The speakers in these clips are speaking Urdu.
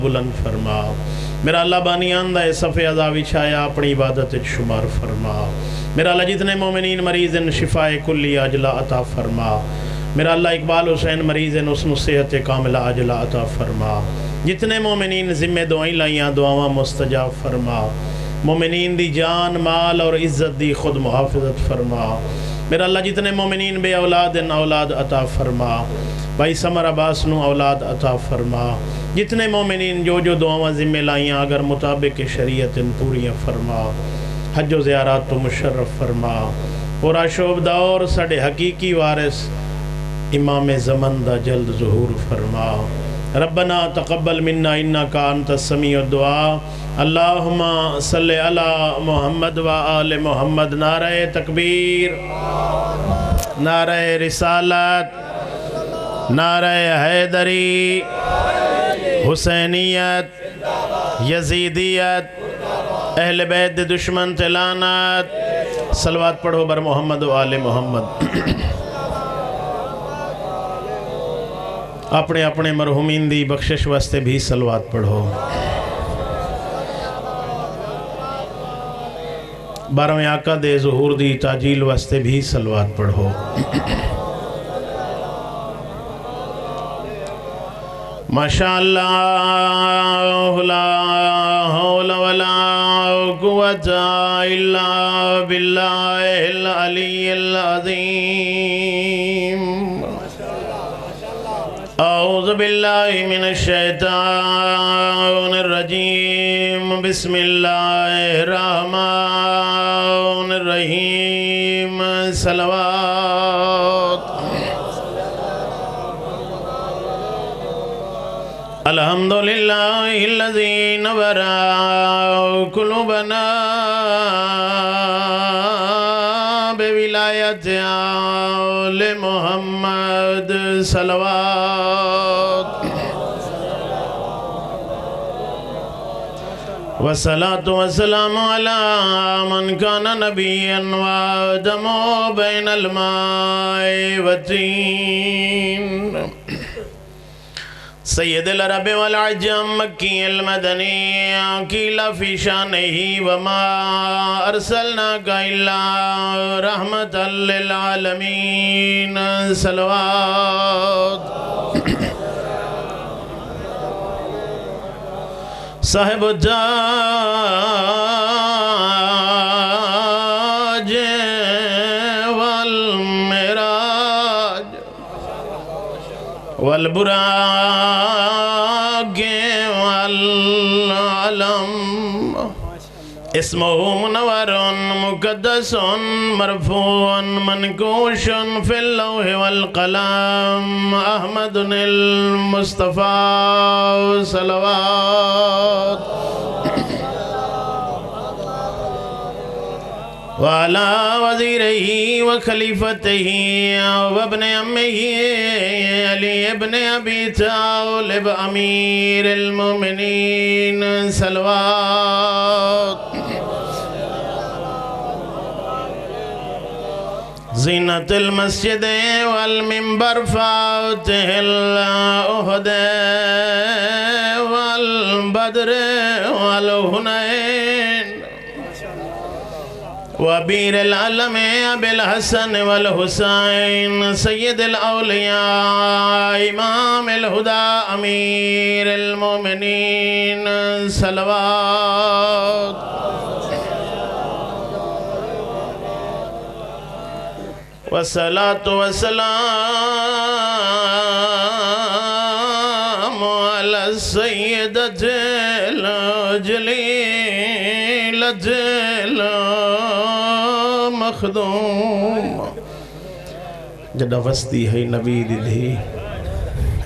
بلند فرما میرا اللہ بانیان دا صفِ عزا وچھایا اپنی عبادت شمار فرما میرا اللہ جتنے مومنین مریض ان شفاء کلی عاجلہ عطا فرما میرا اللہ اقبال حسین مریض ان اس صحت کاملہ عاجلہ عطا فرما جتنے مومنین ذمہ دعائیں لائیاں دعاواں مستجاب فرما مومنین دی جان مال اور عزت دی خود محافظت فرما میرا اللہ جتنے مومنین بے اولاد ان اولاد عطا فرما بھائی سمر عباس نو اولاد عطا فرما جتنے مومنین جو دعاواں ذمہ لائیاں اگر مطابق شریعت ان پوریاں فرما حج و زیارات تو مشرف فرما پورا شعب دور ساڑے حقیقی وارث امام زمن دا جلد ظہور فرما ربنا تقبل منا انکا انت السمیع الدعاء اللہم صلی علی محمد و آل محمد نعرہ تکبیر نعرہ رسالت نعرہ حیدری حسینیت یزیدیت اہل بیت دشمن تلانت صلوات پڑھو بر محمد و آل محمد اپنے اپنے مرحومین دی بخشش واسطے بھی صلوات پڑھو بارہویں آقا دے ظہور دی تاجیل واسطے بھی صلوات پڑھو ماشاءاللہ لا حول ولا قوة الا باللہ العلی العظیم اعوذ باللہ من الشیطان الرجیم بسم اللہ الرحمن الرحیم صلوات الحمدللہ الذی نور قلوبنا بولایت آل محمد صلوات والصلاة والسلام على من كان نبيا وآدم بين الماء والطين سید العرب والعجم مکی المدنی قیل فی شانہ وما ارسلناک الا رحمتا للعالمین صلوات صاحب التاج والمراج والبراق والعلم اسمه منور مقدس مرفوع منقوش في اللوح والقلم احمد المصطفى صلوات وعلى وزيره وخليفته وابن عمه علي ابن ابي طالب امير المؤمنين صلوات زينة المسجد والمنبر فاتح الأهد والبدر والهنين وبير العلم أبي الحسن والحسين سيد الأولياء إمام الهدى أمير المؤمنين صلوات والصلاة والسلام على السيدة الجليلة المخدوم جڑا وستی ہے نبی دی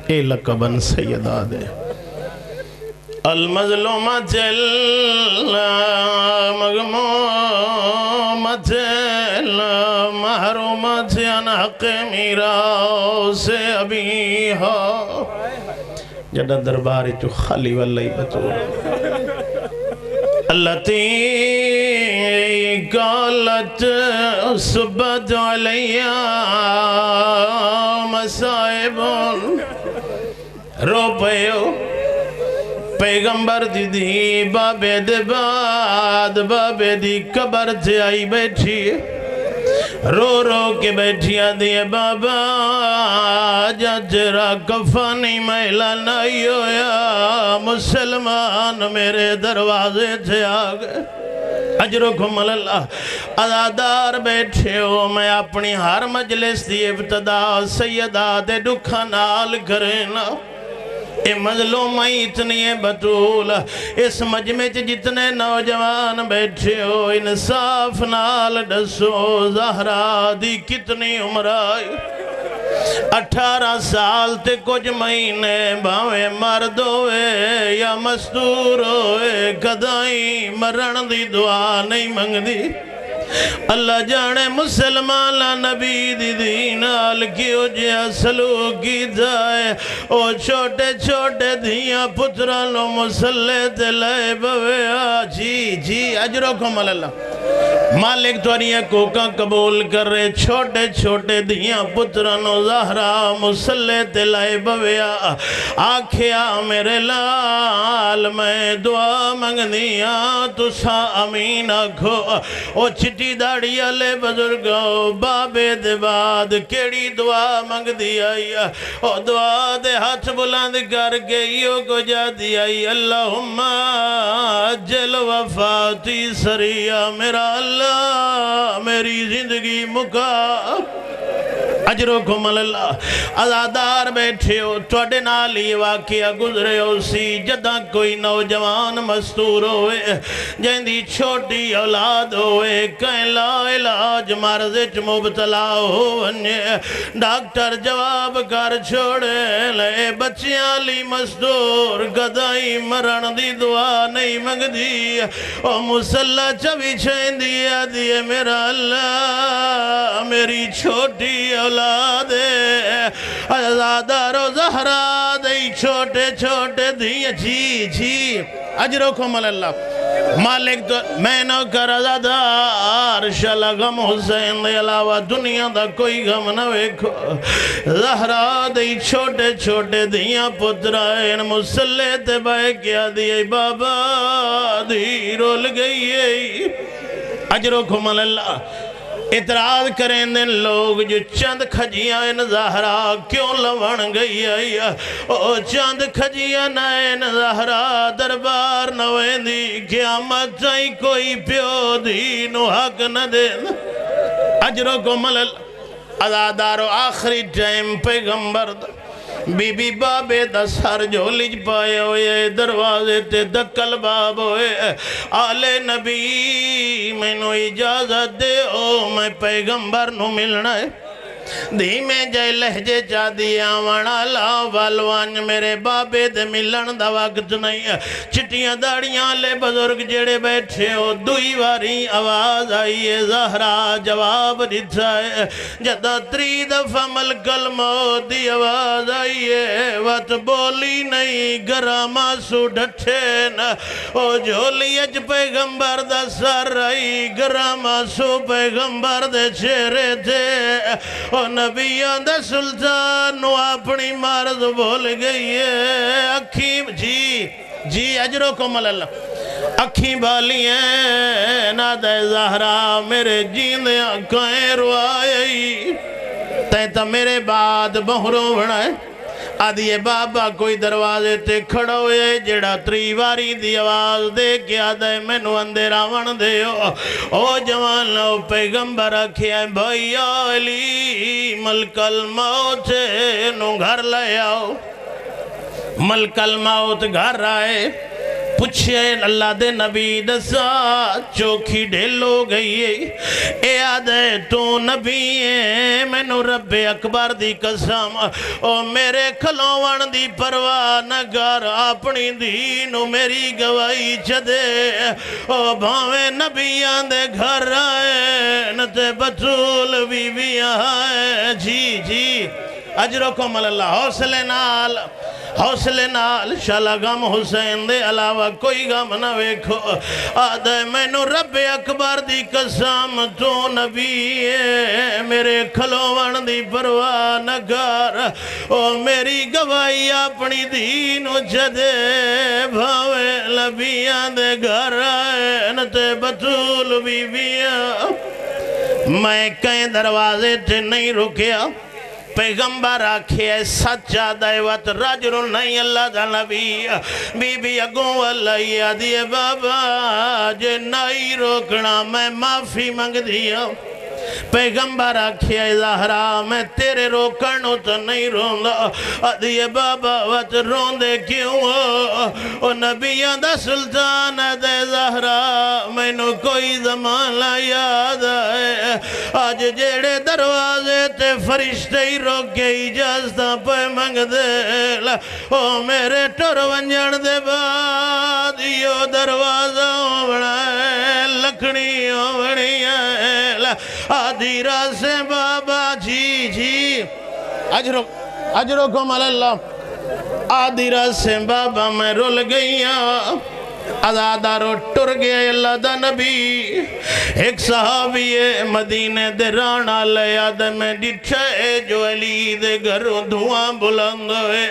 اے لقبن سیدہ دے المظلومة المغمومة المحرومة عن حق میراث ابیہا جڑا درباری تو خالی واللہی بطور التي قالت صبت عليا مصائب رو پیو پیغمبر دی دی بابے دے بعد بابے دی قبر سے آئی بیٹھی رو رو کے بیٹھیا دیے بابا ججرا کفانی میلا نہیں ہویا مسلمان میرے دروازے سے آگئے اجرکم اللہ عزادار بیٹھے ہو میں اپنی ہر مجلس دی ابتدا سیدہ دے دکھا نال کرینا اے مظلومائی اتنی ہے بطول اس مجمع جتنے نوجوان بیٹھے ہو انصاف نال دسو زہرا دی کتنی عمر آئی 18 سال تے کچھ مہینے باویں مرد ہوئے یا مستور ہوئے کدائی مرن دی دعا نہیں منگ دی اللہ جانے مسلمان نبی دی دینال کیوں جیا سلوک کی جائے او چھوٹے چھوٹے دھیاں پترانو مسلح دلائے بویا جی اجرکم اللہ مالک توریہ کوکا قبول کر رہے چھوٹے چھوٹے دھیاں پترانو زہرا مسلح دلائے بویا آکھیا میرے لال میں دعا منگنیا تسا امین آکھو او چھٹی داڑی علی بزرگوں بابے دے بعد کیڑی دعا منگ دیا او دعا دے ہاتھ بلند کر کے یوں کو جا دیا اللہم جل وفاتی سریہ میرا اللہ میری زندگی مکا اجرکم اللہ عزادار بیٹھے ہو توڑے نالی واقعہ گزرے ہو سی جدہ کوئی نوجوان مستور ہوئے جہندی چھوٹی اولاد ہوئے کہیں لا علاج مرض مبتلا ہو ونجے ڈاکٹر جواب کر چھوڑے لے بچیاں لی مستور گدائی مرن دی دعا نہیں منگ دی او مسلح چوی چھین دیا دیے میرا اللہ میری چھوٹی اولاد عزادار و زہرا دی چھوٹے چھوٹے دیا جی اجرکم اللہ مالک تو میں نہ کر عزادار شلا غم حسین دے علاوہ دنیا دا کوئی غم نہ ویکھو زہرا دی چھوٹے چھوٹے دیا پترائن مسلح تے بے کیا دیئے بابا دی رول گئی اجرکم اللہ اعتراض کریں دن لوگ جو چند کھجیاں ان زہرا کیوں لوڑ گئی آئی او چند کھجیاں نائن زہرا دربار نوین دی قیامت چاہی کوئی پیو دینو حق نہ دے اجرکم اللہ عزادارو آخری ٹائم پیغمبر بی بی بابے دا سر جھولیج پائے ہوئے دروازے تے دکل باب ہوئے آلے نبی میں نو اجازت دے او میں پیغمبر نو ملنا ہے دھیمے جائے لہجے چاہ دیا وڑا لا والوانج میرے بابے دے ملن دا وقت نہیں ہے چٹیاں داڑیاں لے بزرگ جڑے بیٹھے ہو دوئی واری آواز آئیے زہرا جواب دیتا ہے جدہ 3 دفعہ ملکل موت دی آواز آئیے وقت بولی نہیں گراما سو ڈھٹھے نا او جھولی اج پیغمبر دا سر آئی گراما سو پیغمبر دے چہرے تھے او نبیان دے سلطان نو اپنی مرض بھول گئی ہے اکھیں جی اجرکم اللہ اکھیں بالی ہیں نادہ زہرا میرے جیندے آنکھیں روائی تیتا میرے بعد بہروں بڑھائے آدھیے بابا کوئی دروازے تے کھڑا ہوئے جڑا 3 واری دی آواز دے کیا دے میں نو اندھیرا ون دے او جوان لو پیغمبر رکھیا بھائی علی ملک الموت نو گھر لے آؤ ملک الموت گھر آئے پوچھے اللہ دے نبی دسا چوکھی ڈھیل ہو گئی اے آدھے تو نبی ہے میں نو رب اکبر دی قسم او میرے کھلوان دی پرواہ نہ کر اپنی دینو میری گواہی چدے او بھاویں نبیان دے گھر آئے نتے بطول بی بی آئے جی اجرکم اللہ حوصلے نال حوصلے نال شالا غم حسین دے علاوہ کوئی غم نہ ویکھو آدھے مینو رب اکبر دی قسم تو نبی ہے میرے کھلوان دی پرواہ نہ کر او میری گواہی اپنی دینو جدے بھاوے لبیاں دے گھر آئے نتے بطول بی بیاں میں کہیں دروازے تے نہیں رکیا پیغمبر آکھے سچا دعوت رجل نہیں اللہ دا نبی بی بی اگوں واللہ آدھیے بابا جے نہیں روکنا میں معافی مانگ دیا پیغمبر آکھے زہرا میں تیرے روکنوں تو نہیں روندا آدھیے بابا وقت روندے کیوں او نبیان دا سلطان دے زہرا میں نو کوئی زمانہ یاد آئے آج جیڑے دروازے تے فرشتے ہی روکے اجازتاں پہ منگ دے او میرے ٹور ونجن دے بعد یو دروازہ بنائے لکھنی بنی آدھی راسے بابا جی اجرکم اللہ آدھی راسے بابا میں رول گئیاں ازادارو ٹر گیا اللہ دا نبی ایک صحابی مدینہ دے رانا لیاد میں ڈٹھے جو علی دے گھروں دھواں بلند ہوئے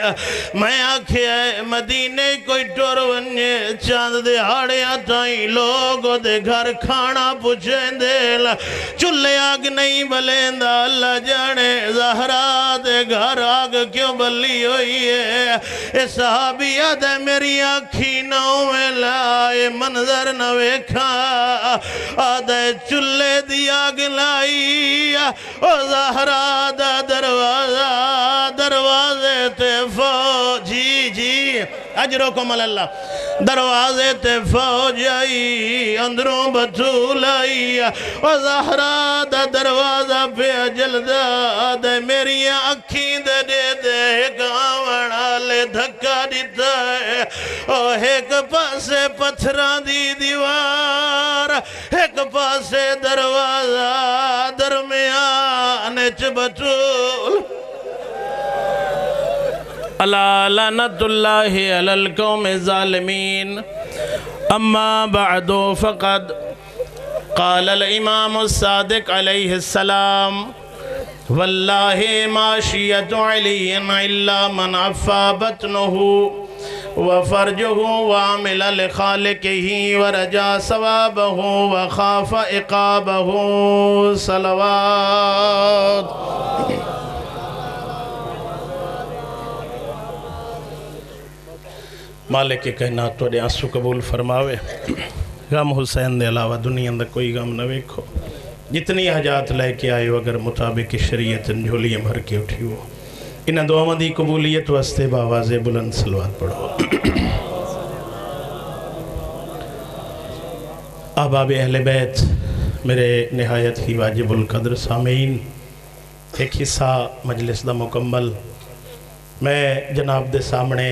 میں آکھیا مدینہ کوئی ٹر ونجے چاند دے ہاڑے آتائیں لوگوں دے گھر کھانا پوچھیں دے چلے آگ نہیں بلیندہ اللہ جانے زہرا دے گھر آگ کیوں بلی ہوئی ہے اس صحابی آدھے میری آنکھی ناؤں میں لائے منظر نہ ویکھا آدھے چلے دی آگ لائی او زہرا دا دروازے تے فوجی اجرکم اللہ دروازے تے فوج آئی اندروں بطول آئی او زہرا دا دروازہ پہ جلدہ دے میری آنکھیں دے گاوڑا لے دھکا دیتا ہے او ایک پاسے پتھران دی دیوار ایک پاسے دروازہ درمیان بطول اللہ لعنت اللہ علی القوم الظالمین اما بعد فقد قال الامام الصادق علیہ السلام واللہ ما شیعت علی الا من عفا بطنہ وفرجه وعمل لخالقه ورجا ثوابه وخاف عقابه صلوات مالک کائنات تو دے آنسو قبول فرماوے غم حسین دے علاوہ دنیا اندر کوئی غم نہ ویکھو جتنی حجات لے کے آئے اگر مطابق شریعت جھولی بھر کے اٹھی ہو انہاں دعا دی قبولیت واسطے باواز بلند صلوات پڑھو احباب اہل بیت میرے نہایت ہی واجب القدر سامعین ایک حصہ مجلس دا مکمل میں جناب دے سامنے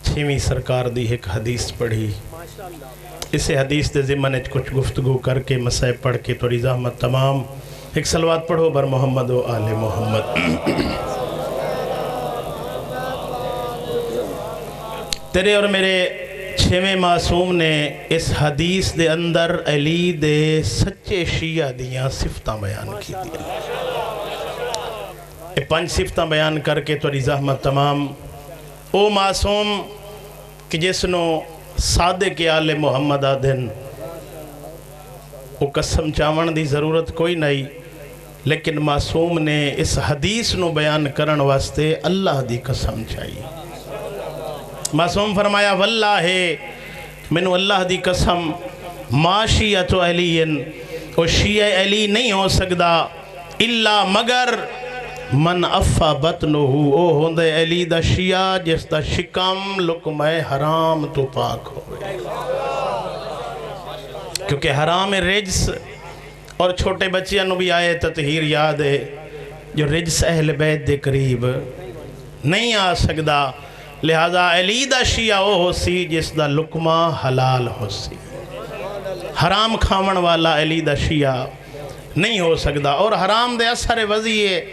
6ویں سرکار دی ایک حدیث پڑھی اسے حدیث دے ضمن کچھ گفتگو کر کے مسائب پڑھ کے توڑی زحمت تمام ایک صلوات پڑھو بر محمد و آل محمد تیرے اور میرے 6ویں معصوم نے اس حدیث دے اندر علی دے سچے شیعہ دیاں صفتاں بیان کی دیا یہ 5 صفتاں بیان کر کے توڑی زحمت تمام او معصوم کہ جس نو صادق آل محمد آدھن وہ قسم چاون دی ضرورت کوئی نہیں لیکن معصوم نے اس حدیث نو بیان کرن واسطے اللہ دی قسم چاہیے معصوم فرمایا واللہ منو اللہ دی قسم ما شیعت علیین وہ شیعہ علی نہیں ہو سکدا اللہ مگر من افا بطنہو او ہوندے علی دا شیعہ جس دا شکم لقمہ حرام تو پاک ہوئے کیونکہ حرام رجس اور چھوٹے بچیاں نو بھی آئے تطہیر یاد ہے جو رجس اہل بیت دے قریب نہیں آ سکدا لہذا علی دا شیعہ او ہو سی جس دا لقمہ حلال ہو سی حرام کھاون والا علی دا شیعہ نہیں ہو سکدا اور حرام دے اثر وضعیے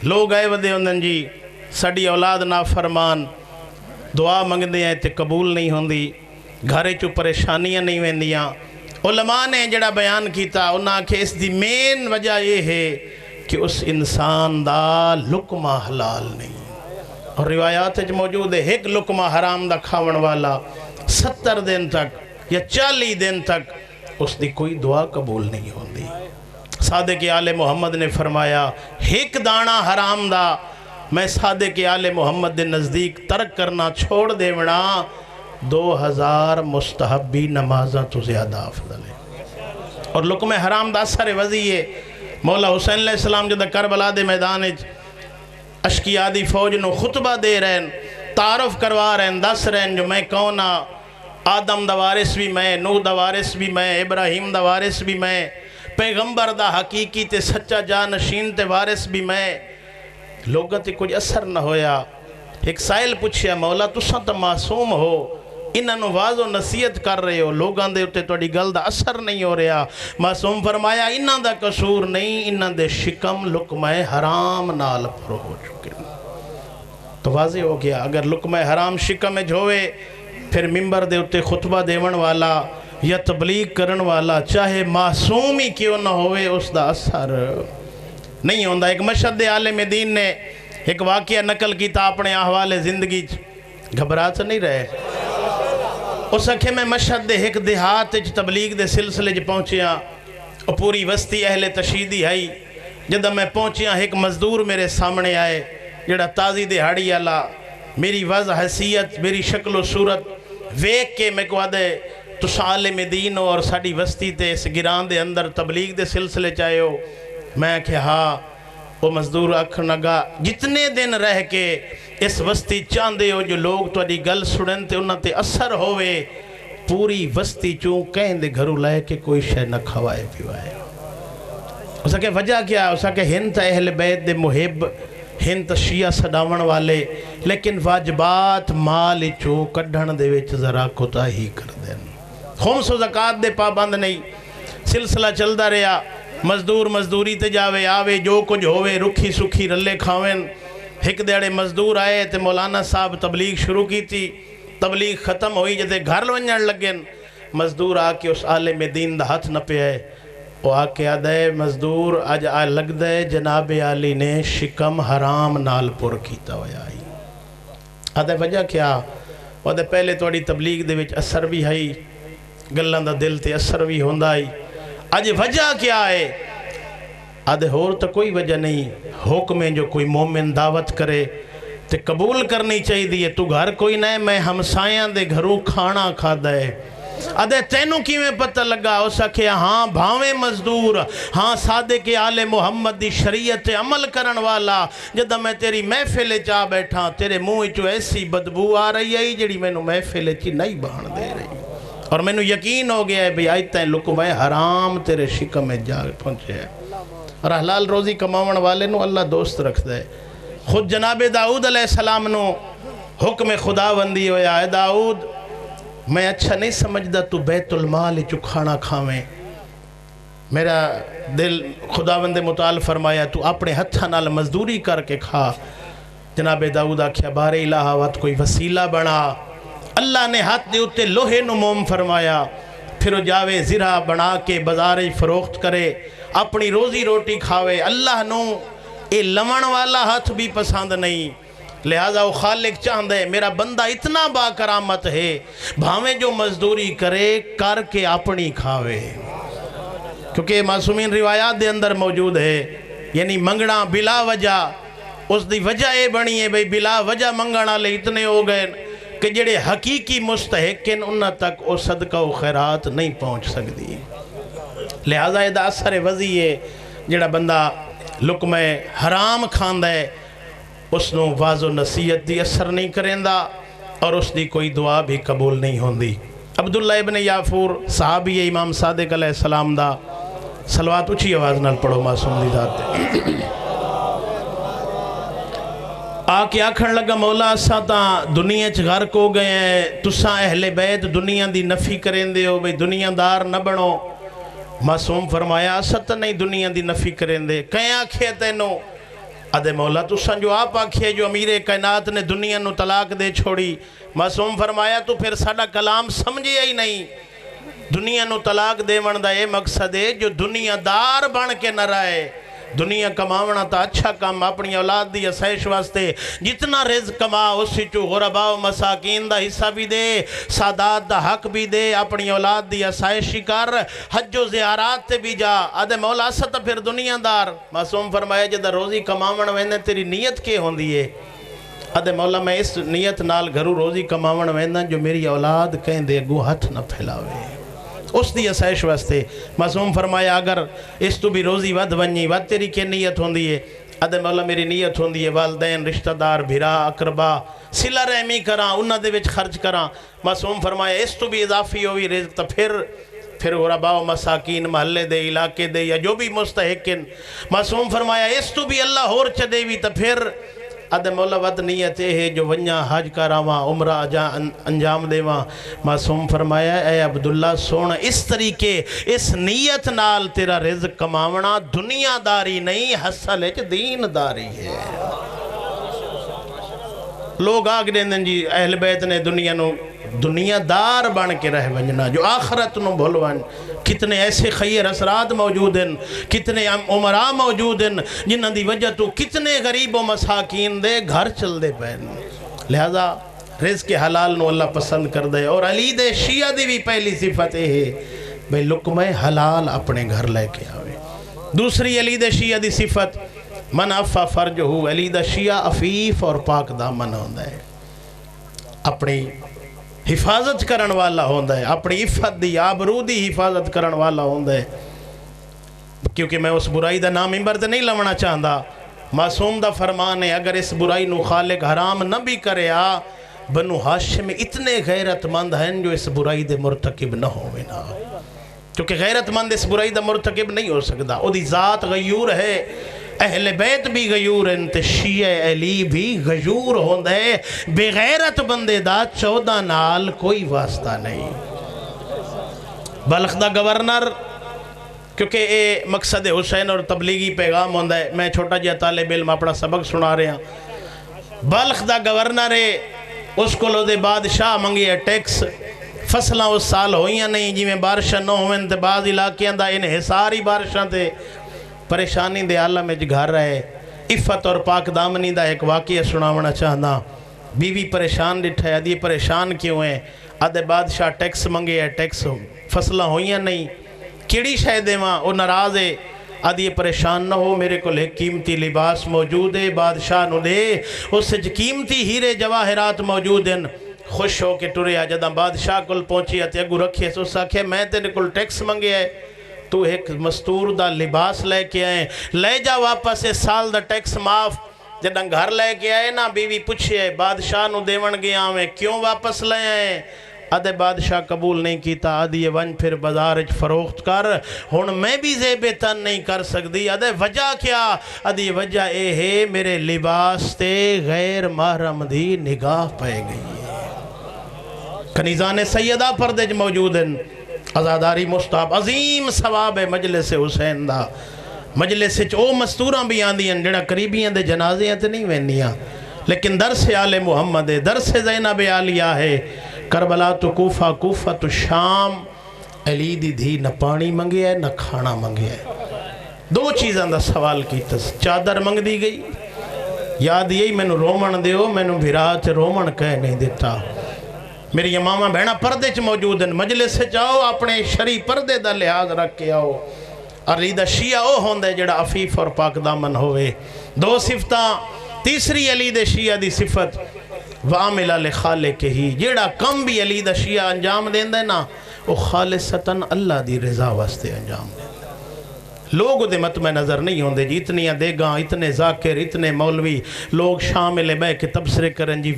لوگ آئے ودے ہوندن جی ساڈی اولاد نافرمان دعا منگدے ہیں تے قبول نہیں ہوندی گھر چو پریشانیاں نہیں ویندیاں علماء نے جڑا بیان کیتا انہاں کہ اس دی مین وجہ یہ ہے کہ اس انسان دا لقمہ حلال نہیں اور روایات موجود ہے ایک لقمہ حرام دا کھاون والا 70 دن تک یا 40 دن تک اس دی کوئی دعا قبول نہیں ہوندی صادق آل محمد نے فرمایا ایک دانہ حرام دا میں صادق آل محمد دے نزدیک ترک کرنا چھوڑ دے ونا 2000 مستحبی نمازاں تو زیادہ افضل ہے اور لقمہ حرام دا اثر وضعی ہے مولا حسین علیہ السلام جدہ کربلا دے میدان اشکیا دی فوج نو خطبہ دے رہن تعارف کروا رہن دس رہن جو میں کونا آدم دا وارث بھی میں نوح دا وارث بھی میں ابراہیم دا وارث بھی میں پیغمبر دا حقیقی تے سچا جانشین تے وارث بھی میں لوگوں تے کچھ اثر نہ ہویا ایک سائل پوچھیا مولا تساں تا معصوم ہو انہاں نو واز و نصیحت کر رہے ہو لوگاں دے اتے توڑی گل دا اثر نہیں ہو رہا معصوم فرمایا انہاں دا قصور نہیں انہاں دے شکم لقمہ حرام نال پر ہو چکے تو واضح ہو گیا اگر لقمہ حرام شکم جھوئے پھر ممبر دے اتے خطبہ دیون والا یا تبلیغ کرن والا چاہے معصوم ہی کیوں نہ ہوئے اس دا اثر نہیں ہوندہ ایک مشہد عالم دین نے ایک واقعہ نقل کیتا اپنے احوال زندگی گھبرات نہیں رہے اس اکھے میں مشہد ایک دیہات تبلیغ دے سلسلے پہنچیاں اور پوری وسطی اہل تشیدی ہے جدہ میں پہنچیاں ایک مزدور میرے سامنے آئے جڑا تازی دہاڑی آلا میری وضع حیثیت میری شکل و صورت ویک کے میں کو آدھے تو عالم دین اور ساڑی وسطی تے اس گران دے اندر تبلیغ دے سلسلے چاہے ہو میں کہ ہاں وہ مزدور اکھنگا جتنے دن رہ کے اس وسطی چاندے ہو جو لوگ تو اڈی گل سڑن تے انہاں تے اثر ہوئے پوری وسطی چون کہیں دے گھرو لائے کہ کوئی شے نہ کھوائے پیوائے اسا کہ وجہ کیا اسا کہ ہنت اہل بیت دے محب ہنت شیعہ صداون والے لیکن واجبات مال چو کڈھن دے وچ ذرا کوتا ہی کر دین خمس و زکاة دے پابند نہیں سلسلہ چلدا رہا مزدور مزدوری تے جاوے آوے جو کچھ ہوئے رکھی سکھی رلے کھاویں ایک دیڑے مزدور آئے تے مولانا صاحب تبلیغ شروع کی تھی تبلیغ ختم ہوئی جتے گھر لونجن لگن مزدور آکے اس عالم دین دا ہاتھ نہ پہ آئے وہ آکے آدھے مزدور آج لگ دے جناب عالی نے شکم حرام نال پر کیتا ہویا آئی آدھے وجہ کیا آدھے پہلے توڑی تبلیغ دے وچ اثر بھی ہے گلان دا دل تے اثر بھی ہوندہ آئی آج وجہ کیا ہے آدھے ہور تو کوئی وجہ نہیں حکمیں جو کوئی مومن دعوت کرے تے قبول کرنی چاہی دیئے تو گھر کوئی نہیں میں ہمسایاں دے گھروں کھانا کھا دے آدھے تینوں کی میں پتہ لگا ہو سکے ہاں بھاویں مزدور ہاں صادق آل محمد دی شریعت عمل کرن والا جدہ میں تیری محفل چاہ بیٹھا تیرے منہ چو ایسی بدبو آ رہی ہے جڑی میں نو محفل چی نہیں بہن دے رہی اور میں نو یقین ہو گیا ہے بھی آئیتا ہے لقمہ حرام تیرے شکم میں جا پہنچے ہے اور حلال روزی کماون والے نو اللہ دوست رکھ دے خود جناب داؤد علیہ السلام نو حکم خدا بندی ہویا ہے داؤد میں اچھا نہیں سمجھدا تو بیت المال چو کھانا کھاویں میرا دل خدا بندے مطال فرمایا تو اپنے ہتھا نال مزدوری کر کے کھا جناب داؤد آکھیا بار الہ وات کوئی وسیلہ بنا اللہ نے ہاتھ دے اتے لوہے نو موم فرمایا پھر جاوے زرہ بنا کے بازارے فروخت کرے اپنی روزی روٹی کھاوے اللہ نو اے لمن والا ہاتھ بھی پسند نہیں لہذا وہ خالق چاہندے میرا بندہ اتنا با کرامت ہے بھاویں جو مزدوری کرے کر کے اپنی کھاوے کیونکہ معصومین روایات دے اندر موجود ہے یعنی منگنا بلا وجہ اس دی وجہ اے بنی ہے بھئی بلا وجہ منگنا لے اتنے ہو گئے کہ جڑے حقیقی مستحقن انہاں تک او صدقہ و خیرات نہیں پہنچ سکتی لہذا یہ دا اثر وضعی ہے جڑا بندہ لقمہ حرام کھاندہ ہے اس نو واز و نصیحت دی اثر نہیں کرندہ اور اس دی کوئی دعا بھی قبول نہیں ہوندی عبداللہ ابن یافور صحابی امام صادق علیہ السلام دا صلوات اچھی آواز نال پڑھو معصوم دی ذات آکے آکھن لگا مولا اساں تاں دنیا چ غرق ہو گئے ہیں تساں اہل بیت دنیا دی نفی کریں دے ہو بھئی دنیا دار نہ بنو معصوم فرمایا اساں تاں نہیں دنیا دی نفی کریں دے کہیں آکھے تینوں ادے مولا تساں جو آپ آکھیے جو امیر کائنات نے دنیا نو طلاق دے چھوڑی، معصوم فرمایا تو پھر ساڈا کلام سمجھے ہی نہیں۔ دنیا نو طلاق دے ون دا اے مقصد ہے جو دنیا دار بن کے نہ رہے۔ دنیا کماونا تا اچھا کام اپنی اولاد دی اسائش واسطے، جتنا رزق کما اس چو غرباء و مساکین دا حصہ بھی دے، سادات دا حق بھی دے، اپنی اولاد دی اسائشی کر، حج و زیارات تے بھی جا۔ ادھے مولا ستا پھر دنیا دار۔ معصوم فرمایا جدہ روزی کماون ویندے تیری نیت کے ہوندی ہے؟ ادھے مولا میں اس نیت نال گھرو روزی کماون ویندہ جو میری اولاد کہیں دے گو ہاتھ نہ پھیلاوے، اس دی اسائش واسطے۔ معصوم فرمایا اگر اس تو بھی روزی ود ونی ود تیری کی نیت ہوندی ہے؟ ادھے مولا میری نیت ہوندی ہے والدین، رشتہ دار، بھرا، اقربا، صلہ رحمی کراں، انہاں دے وچ خرچ کراں۔ معصوم فرمایا اس تو بھی اضافی ہوئی رزق تو پھر غرباء و مساکین محلے دے، علاقے دے یا جو بھی مستحقن۔ معصوم فرمایا اس تو بھی اللہ ہور چدے بھی تو پھر ادھے مولا ود نیت ہے جو ونیا حج کراواں، عمرہ انجام دیواں۔ معصوم فرمایا اے عبداللہ سونا اس طریقے اس نیت نال تیرا رزق کماونا دنیا داری نہیں، حصل اچ دین داری ہے۔ لوگ آگ دیندن جی اہل بیت نے دنیا دار بن کے رہ ونجنا، جو آخرت نو بھولوان۔ کتنے ایسے خیر اثرات موجود ہیں، کتنے عمراء موجود ہیں جنہاں دی وجہ تو کتنے غریب و مساکین دے گھر چل دے پہن۔ لہذا رزق حلال نو اللہ پسند کر دے۔ اور علی دے شیعہ دی بھی پہلی صفت ہے بھئی لقمہ حلال اپنے گھر لے کے آوے۔ دوسری علی دے شیعہ دی صفت من افا فرجہو، علی دا شیعہ عفیف اور پاک دامن ہوندہ ہے، اپنی حفاظت کرن والا ہوندہ ہے، اپنی عفت دی آبرو دی حفاظت کرن والا ہوندہ ہے۔ کیونکہ میں اس برائی دا نام ممبر تے نہیں لونا چاہتا، معصوم دا فرمان ہے اگر اس برائی نو خالق حرام نہ بھی کرے آ، بنو ہاشم اتنے غیرت مند ہیں جو اس برائی دے مرتکب نہ ہوئے نا، کیونکہ غیرت مند اس برائی دا مرتکب نہیں ہو سکتا۔ او دی ذات غیور ہے، اہل بیت بھی غیور ہیں، تے شیعہ علی بھی غیور ہوندہ ہے۔ بے غیرت بندے دا 14 نال کوئی واسطہ نہیں۔ بلخ دا گورنر، کیونکہ اے مقصد حسین اور تبلیغی پیغام ہوندہ ہے، میں چھوٹا جیا طالب علم اپنا سبق سنا رہے ہیں۔ بلخ دا گورنر ہے، اس کو لو دے بادشاہ منگی ہے ٹیکس، فصلہ اس سال ہوئیاں نہیں، جی میں بارشاں نہ ہوئیں تے بعض علاقیاں دا انحصاری بارشاں تے پریشانی دے عالم میں گھر رہے۔ عفت اور پاک دامنی دا ایک واقعہ سناونا چاہنا۔ بیوی پریشان ڈٹھا ہے، ادھی پریشان کیوں ہیں؟ ادھے بادشاہ ٹیکس منگے ہے، ٹیکس فصلہ ہوئیاں نہیں، کیڑی شے دیواں؟ او ناراض ہے، ادھی پریشان نہ ہو، میرے کو لے قیمتی لباس موجود ہے، بادشاہ نو دے، اس سے قیمتی ہیرے جواہرات موجود ہیں۔ خوش ہو کے ٹریا، جدہ بادشاہ کل پہنچی ہے، اگو رکھیے سو ساکھے میں تیرے کل ٹیکس منگے ہے، تو ایک مستور دا لباس لے کے آئے، لے جا واپس اس سال دا ٹیکس معاف۔ جدہ گھر لے کے آئے نا، بیوی پوچھئے بادشاہ نو دیون گیا ہمیں کیوں واپس لے آئے؟ ادھے بادشاہ قبول نہیں کیتا، ادھی ون پھر بازارج فروخت کر، ہن میں بھی زیب تن نہیں کر سکتی۔ ادھے وجہ کیا؟ ادھی وجہ اے ہے میرے لباس تے غیر محرم دی نگاہ پہ گئی ہے۔ کنیزان سیدہ پردے موجود ہیں، عزاداری مستحب، عظیم ثواب ہے مجلس حسین دا۔ مجلس او مستوراں بھی آندی ہیں جڑا قریبیاں دے جنازے ہیں تے نہیں وینیاں، لیکن درس آل محمد ہے، درس زینب عالیہ ہے۔ کربلا تو کوفہ، کوفہ تو شام، علی دی دھی نہ پانی منگے ہے نہ کھانا منگے ہے۔ دو چیزاں دا سوال کیتا، چادر منگ دی گئی، یاد یہی میں نو رومن دیو، میں نو بھیرات رومن کہہ نہیں دیتا۔ میری امامہ بہنہ پردے چ موجود ہیں، مجلس سے جاؤ اپنے شرعی پردے دا لحاظ رکھ کے آؤ۔ علی دا شیعہ او ہوندے جڑا عفیف اور پاک دامن ہوئے۔ دو صفتاں۔ تیسری علی دے شیعہ دی صفت وعامل لخالق ہی، جڑا کم بھی علی دا شیعہ انجام دیندے نا، وہ خالصتاً اللہ دی رضا واسطے انجام دیندے۔ لوگ دے مت میں نظر نہیں ہوندے جی، اتنی دیگاں، اتنے ذاکر، اتنے مولوی، لوگ شامل بے کے تبصرے کرن جی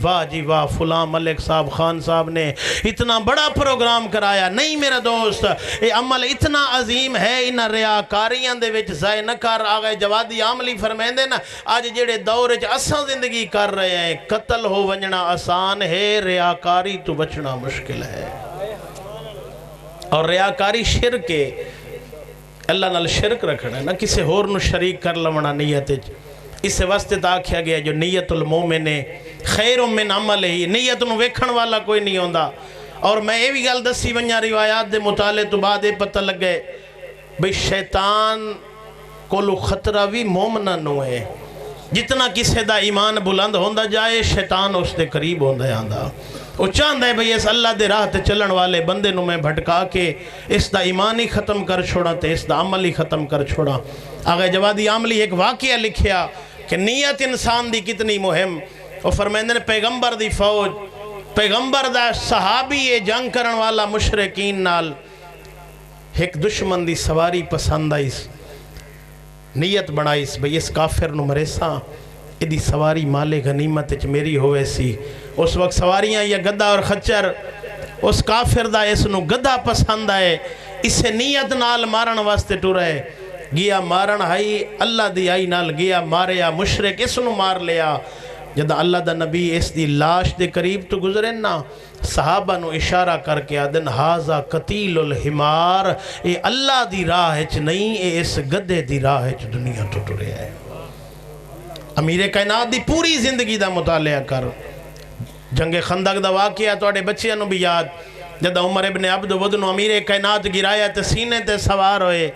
واہ فلاں ملک صاحب خان صاحب نے اتنا بڑا پروگرام کرایا۔ نہیں میرا دوست، یہ عمل اتنا عظیم ہے، انہا ریاکاریاں دے وچ ضائع نہ کر۔ آگئے جوادی عاملی فرمیندے نا، آج جڑے دور وچ اساں زندگی کر رہے ہیں، قتل ہو ونجنا آسان ہے، ریاکاری تو بچنا مشکل ہے۔ اور ریاکاری شرک ہے، اللہ نال شرک رکھنا ہے نا، کسے ہور نو شریک کر لونا نیت۔ اس واسطے تا آکھیا گیا جو نیت المومن خیر من عمل ہی، نیت نو ویکھن والا کوئی نہیں ہوندا۔ اور میں یہ بھی گل دسی ونجا روایات دے مطالعے تو بعد یہ پتہ لگ گئے بھئی شیطان کولو خطرہ بھی مومنہ نو ہے، جتنا کسے دا ایمان بلند ہوندا جائے شیطان اس دے قریب ہوندا آندا۔ وہ چاہندہ ہے بھئی اس اللہ دے راہ تے چلن والے بندے نو میں بھٹکا کے اس دا ایمان ہی ختم کر چھوڑا تے اس دا عمل ہی ختم کر چھوڑا۔ آگے جوادی عاملی ایک واقعہ لکھیا کہ نیت انسان دی کتنی مہم، اور فرمائندے نے پیغمبر دی فوج، پیغمبر دا صحابی جنگ کرن والا مشرکین نال ایک دشمن دی سواری پسند آئیس، نیت بنائیس بھئی اس کافر نو مریساں ادھی سواری مال غنیمت اچ میری ہوئے سی۔ اس وقت سواریاں یا گدہ اور خچر، اس کافر دا اس نو گدہ پسند آئے، اسے نیت نال مارن واسطے ٹو رہے، گیا مارن ہائی اللہ دی آئی نال گیا ماریا، مشرک اس نو مار لیا۔ جدہ اللہ دا نبی اس دی لاش دے قریب تو گزرے نا، صحابہ نو اشارہ کر کے آدن ہازا قتیل الحمار، اے اللہ دی راہ اچ نہیں، اے اس گدے دی راہ اچ دنیا تو ٹرے ہے۔ امیر کائنات دی پوری زندگی دا مطالعہ کر، جنگ خندق دا واقعہ توڑے بچیاں نو بھی یاد، جدہ عمر ابن عبد ود نو امیر کائنات گرایا تے سینے تے سوار ہوئے،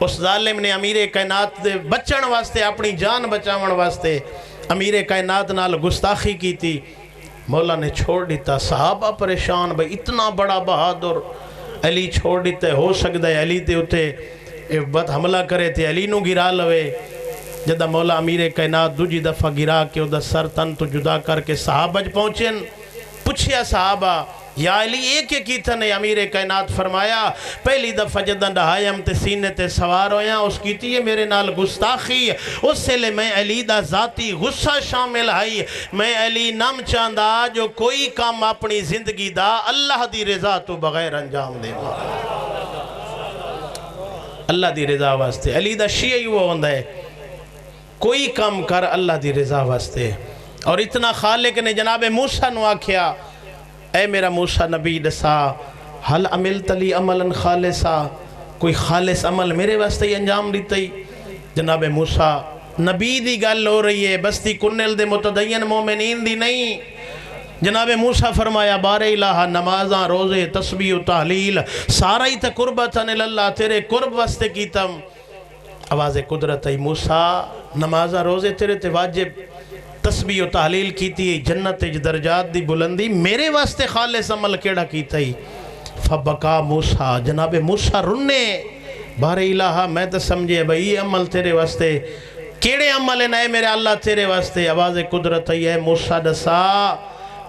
اس ظالم نے امیر کائنات دے بچن واسطے اپنی جان بچاون واسطے امیر کائنات نال گستاخی کی تھی، مولا نے چھوڑ دیتا۔ صحابہ پریشان بھئی اتنا بڑا بہادر علی چھوڑ دیتے، ہو سکتا ہے علی تے اتے بد حملہ کرے تے علی نو گرا لوے۔ جدہ مولا امیر کائنات دوجی دفعہ گرا کے ادھا سر تن تو جدا کر کے صحابہ پہنچیں، پوچھیا صحابہ یا علی ایک کی تھنے؟ امیر کائنات فرمایا پہلی دفعہ جدہ ڈہائیم تے سینے تے سوار ہویا اس کی تھی میرے نال گستاخی، اس سے لے میں علی دا ذاتی غصہ شامل ہائی، میں علی نام چاندہ جو کوئی کام اپنی زندگی دا اللہ دی رضا تو بغیر انجام دے گا، اللہ دی رضا واسطے۔ علی دا شیعی وہ ہوندہ ہے کوئی کام کر اللہ دی رضا واسطے۔ اور اتنا خالق نے جناب موسیٰ نو آکھیا اے میرا موسیٰ نبی دسا حل عملت لی عملا خالصا، کوئی خالص عمل میرے واسطے ہی انجام دیتا ہی؟ جناب موسیٰ نبی دی گل ہو رہی ہے، بستی کنل دے متدین مومنین دی نہیں۔ جناب موسیٰ فرمایا بار الہ نمازاں روزے تسبیح و تحلیل سارا ہی تا قربتاً اللہ تیرے قرب واسطے کیتم۔ آواز قدرت ہے موسیٰ نمازاں روزے تیرے تے واجب، تسبیح و تحلیل کیتی جنت درجات دی بلندی میرے واسطے خالص عمل کیڑا کیتا ہی؟ فبکا موسیٰ، جناب موسیٰ رنے بار الہ میں تو سمجھے بھئی یہ عمل تیرے واسطے کیڑے عمل ہیں اے میرے اللہ تیرے واسطے؟ آواز قدرت ہے موسیٰ دسا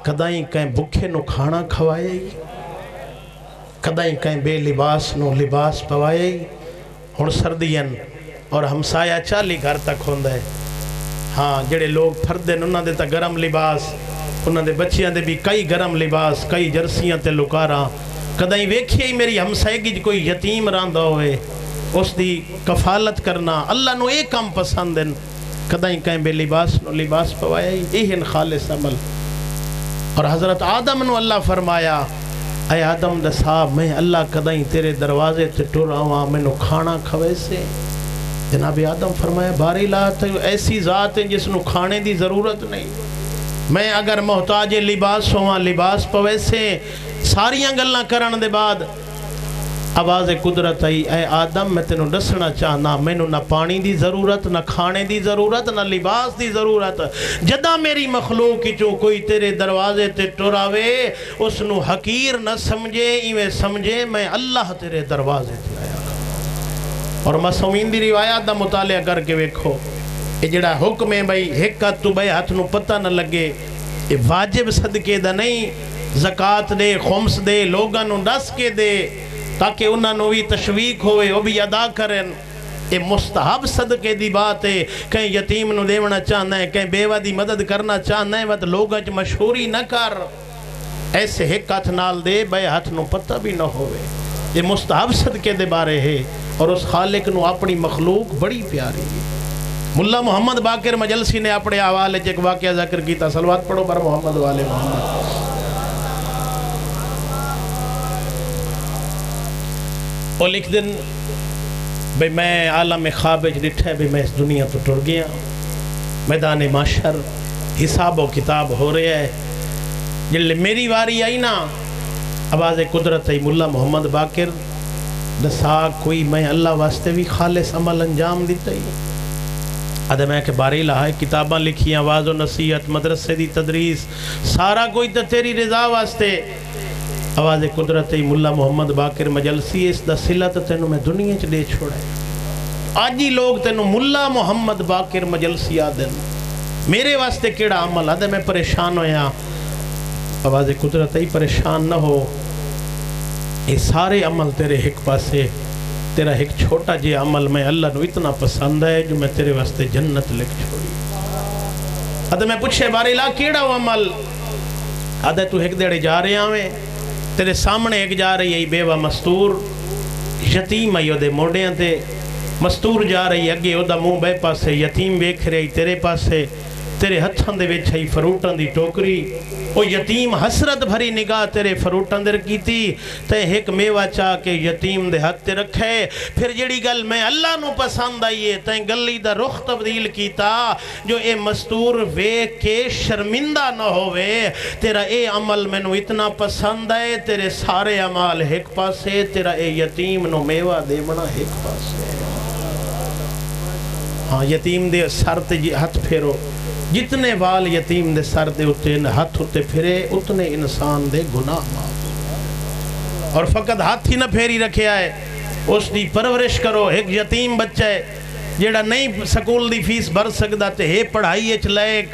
کدائیں کہیں بکھے نو کھانا کھوائے، کدائیں کہیں بے لباس نو لباس پوائے، ہن سردین اور ہمسایہ 40 گھر تک ہوندہ ہے، ہاں جڑے لوگ پھردے انہاں دے تا گرم لباس، انہاں دے بچیاں دے بھی کئی گرم لباس، کئی جرسیاں تے لکاراں، کدائیں ویکھیے ہی میری ہمسائیگی کوئی یتیم راندہ ہوئے اس دی کفالت کرنا اللہ نو ایک کام پسند ہیں، کدائیں کہیں بے لباس نو لباس پوائے، ایہن خالص عمل۔ اور حضرت آدم نو اللہ فرمایا اے آدم دسا میں اللہ کدائیں تیرے دروازے تے ٹر آواں میں نو کھانا کھوے سے؟ جناب آدم فرمایا باری لات ایسی ذات ہے جس نو کھانے دی ضرورت نہیں، میں اگر محتاج لباس ہوا لباس پوے سے ساریاں گلنا کرن دے بعد آواز قدرت آئی اے آدم میں تینوں دسنا چاہنا میں نو نہ پانی دی ضرورت نہ کھانے دی ضرورت نہ لباس دی ضرورت، جدہ میری مخلوق کی جو کوئی تیرے دروازے تے ٹراوے اس نو حقیر نہ سمجھے ایویں سمجھے میں اللہ تیرے دروازے تے آیا۔ اور معصومین دی روایات دا مطالعہ کر کے ویکھو یہ جڑا حکم ہے بھئی ایک ہاتھ تو بے ہاتھ نو پتہ نہ لگے، یہ واجب صدقے دا نہیں، زکاة دے خمس دے لوگاں نو دس کے دے تاکہ انہاں نو بھی تشویق ہوئے وہ بھی ادا کریں، یہ مستحب صدقے دی بات ہے، کہیں یتیم نو دیونا چاہنا ہے کہیں بیوہ دی مدد کرنا چاہنا ہے وقت لوگاں چ مشہوری نہ کر، ایسے ایک ہاتھ نال دے بے ہاتھ نو پتہ بھی نہ ہوئے، یہ مستحب صدقے دے بارے ہے۔ اور اس خالق نو اپنی مخلوق بڑی پیاری ہے۔ ملا محمد باقر مجلسی نے اپنے حوالے ایک واقعہ ذکر کیتا، صلوات پڑھو پر محمد والے محمد۔ اور لکھ دن بھئی میں عالم خواب ڈٹھا ہے بھئی میں اس دنیا تو ٹر گیا، میدان معاشر حساب و کتاب ہو رہا ہے. جلے میری واری آئی نا آواز قدرت ہے ملا محمد باقر دسا کوئی میں اللہ واسطے بھی خالص عمل انجام دیتا ہی ادھے میں کہ باری لہا ہے کتاباں لکھی آواز و نصیحت مدرسے دی تدریس سارا کوئی تو تیری رضا واسطے. آواز قدرت ہے ملا محمد باقر مجلسی اس دا صلہ تو تینوں میں دنیا چ دے چھوڑا ہے. آج ہی لوگ تینوں ملا محمد باقر مجلسی آدن میرے واسطے کیڑا عمل آدھے میں پریشان ہویا. آواز قدرت ہی پریشان نہ ہو یہ سارے عمل تیرے ایک پاسے تیرا ایک چھوٹا جے عمل میں اللہ نو اتنا پسند ہے جو میں تیرے واسطے جنت لکھ چھوڑی. آدھے میں پوچھے بارے لا کیڑا وہ عمل آدھے تو ایک دیڑے جا رہے آویں تیرے سامنے ایک جا رہی ہے بیوہ مستور یتیم آئی دے موڑیاں تے مستور جا رہی اگے او دا منہ بے پاسے یتیم ویکھ رہی تیرے پاسے تیرے ہتھاں دے وچ ہے فروٹاں دی ٹوکری او یتیم حسرت بھری نگاہ تیرے فروٹاں دے کیتی تے ایک میوہ چاہ کے یتیم دے ہاتھ تے رکھے. پھر جڑی گل میں اللہ نو پسند آئیے تے گلی دا رخ تبدیل کیتا جو اے مستور ویکھ کے شرمندہ نہ ہوئے تیرا اے عمل میں نو اتنا پسند ہے تیرے سارے عمال ایک پاسے تیرا اے یتیم نو میوہ دے بنا ایک پاسے. ہاں یتیم دے سر تے ہاتھ پھیرو جتنے وال یتیم دے سر دے اتے ہاتھ اتے پھرے اتنے انسان دے گناہ معاف. اور فقط ہاتھ ہی نہ پھیری رکھے آئے اس دی پرورش کرو. ایک یتیم بچہ ہے جیڑا نہیں سکول دی فیس بھر سکدا تے ہے پڑھائی اچ لائق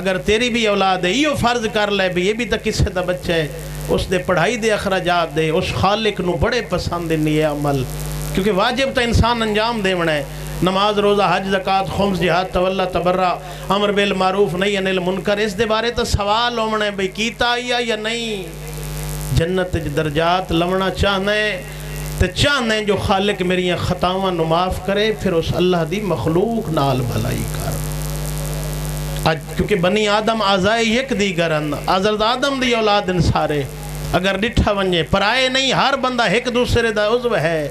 اگر تیری بھی اولاد ہے یہ فرض کر لے بھی یہ بھی تو کسے دا بچہ ہے اس دے پڑھائی دے اخراجات دے اس خالق نو بڑے پسند نہیں عمل کیونکہ واجب تا انسان انجام دیونا ہے. نماز روزہ حج زکاة خمس جہاد تولا تبرہ امر بالمعروف نہیں انل منکر اس دے بارے تو سوال ہومنے بھئی کیتا یا نہیں. جنت درجات لمنا چاہنے تے چاہنے جو خالق میری خطاواں نو معاف کرے پھر اس اللہ دی مخلوق نال بھلائی کر. آج کیونکہ بنی آدم آزائے یک دی گرن حضرت آدم دی اولادن سارے اگر ڈٹھا ونجے پرائے نہیں ہر بندہ ایک دوسرے دا عضو ہے.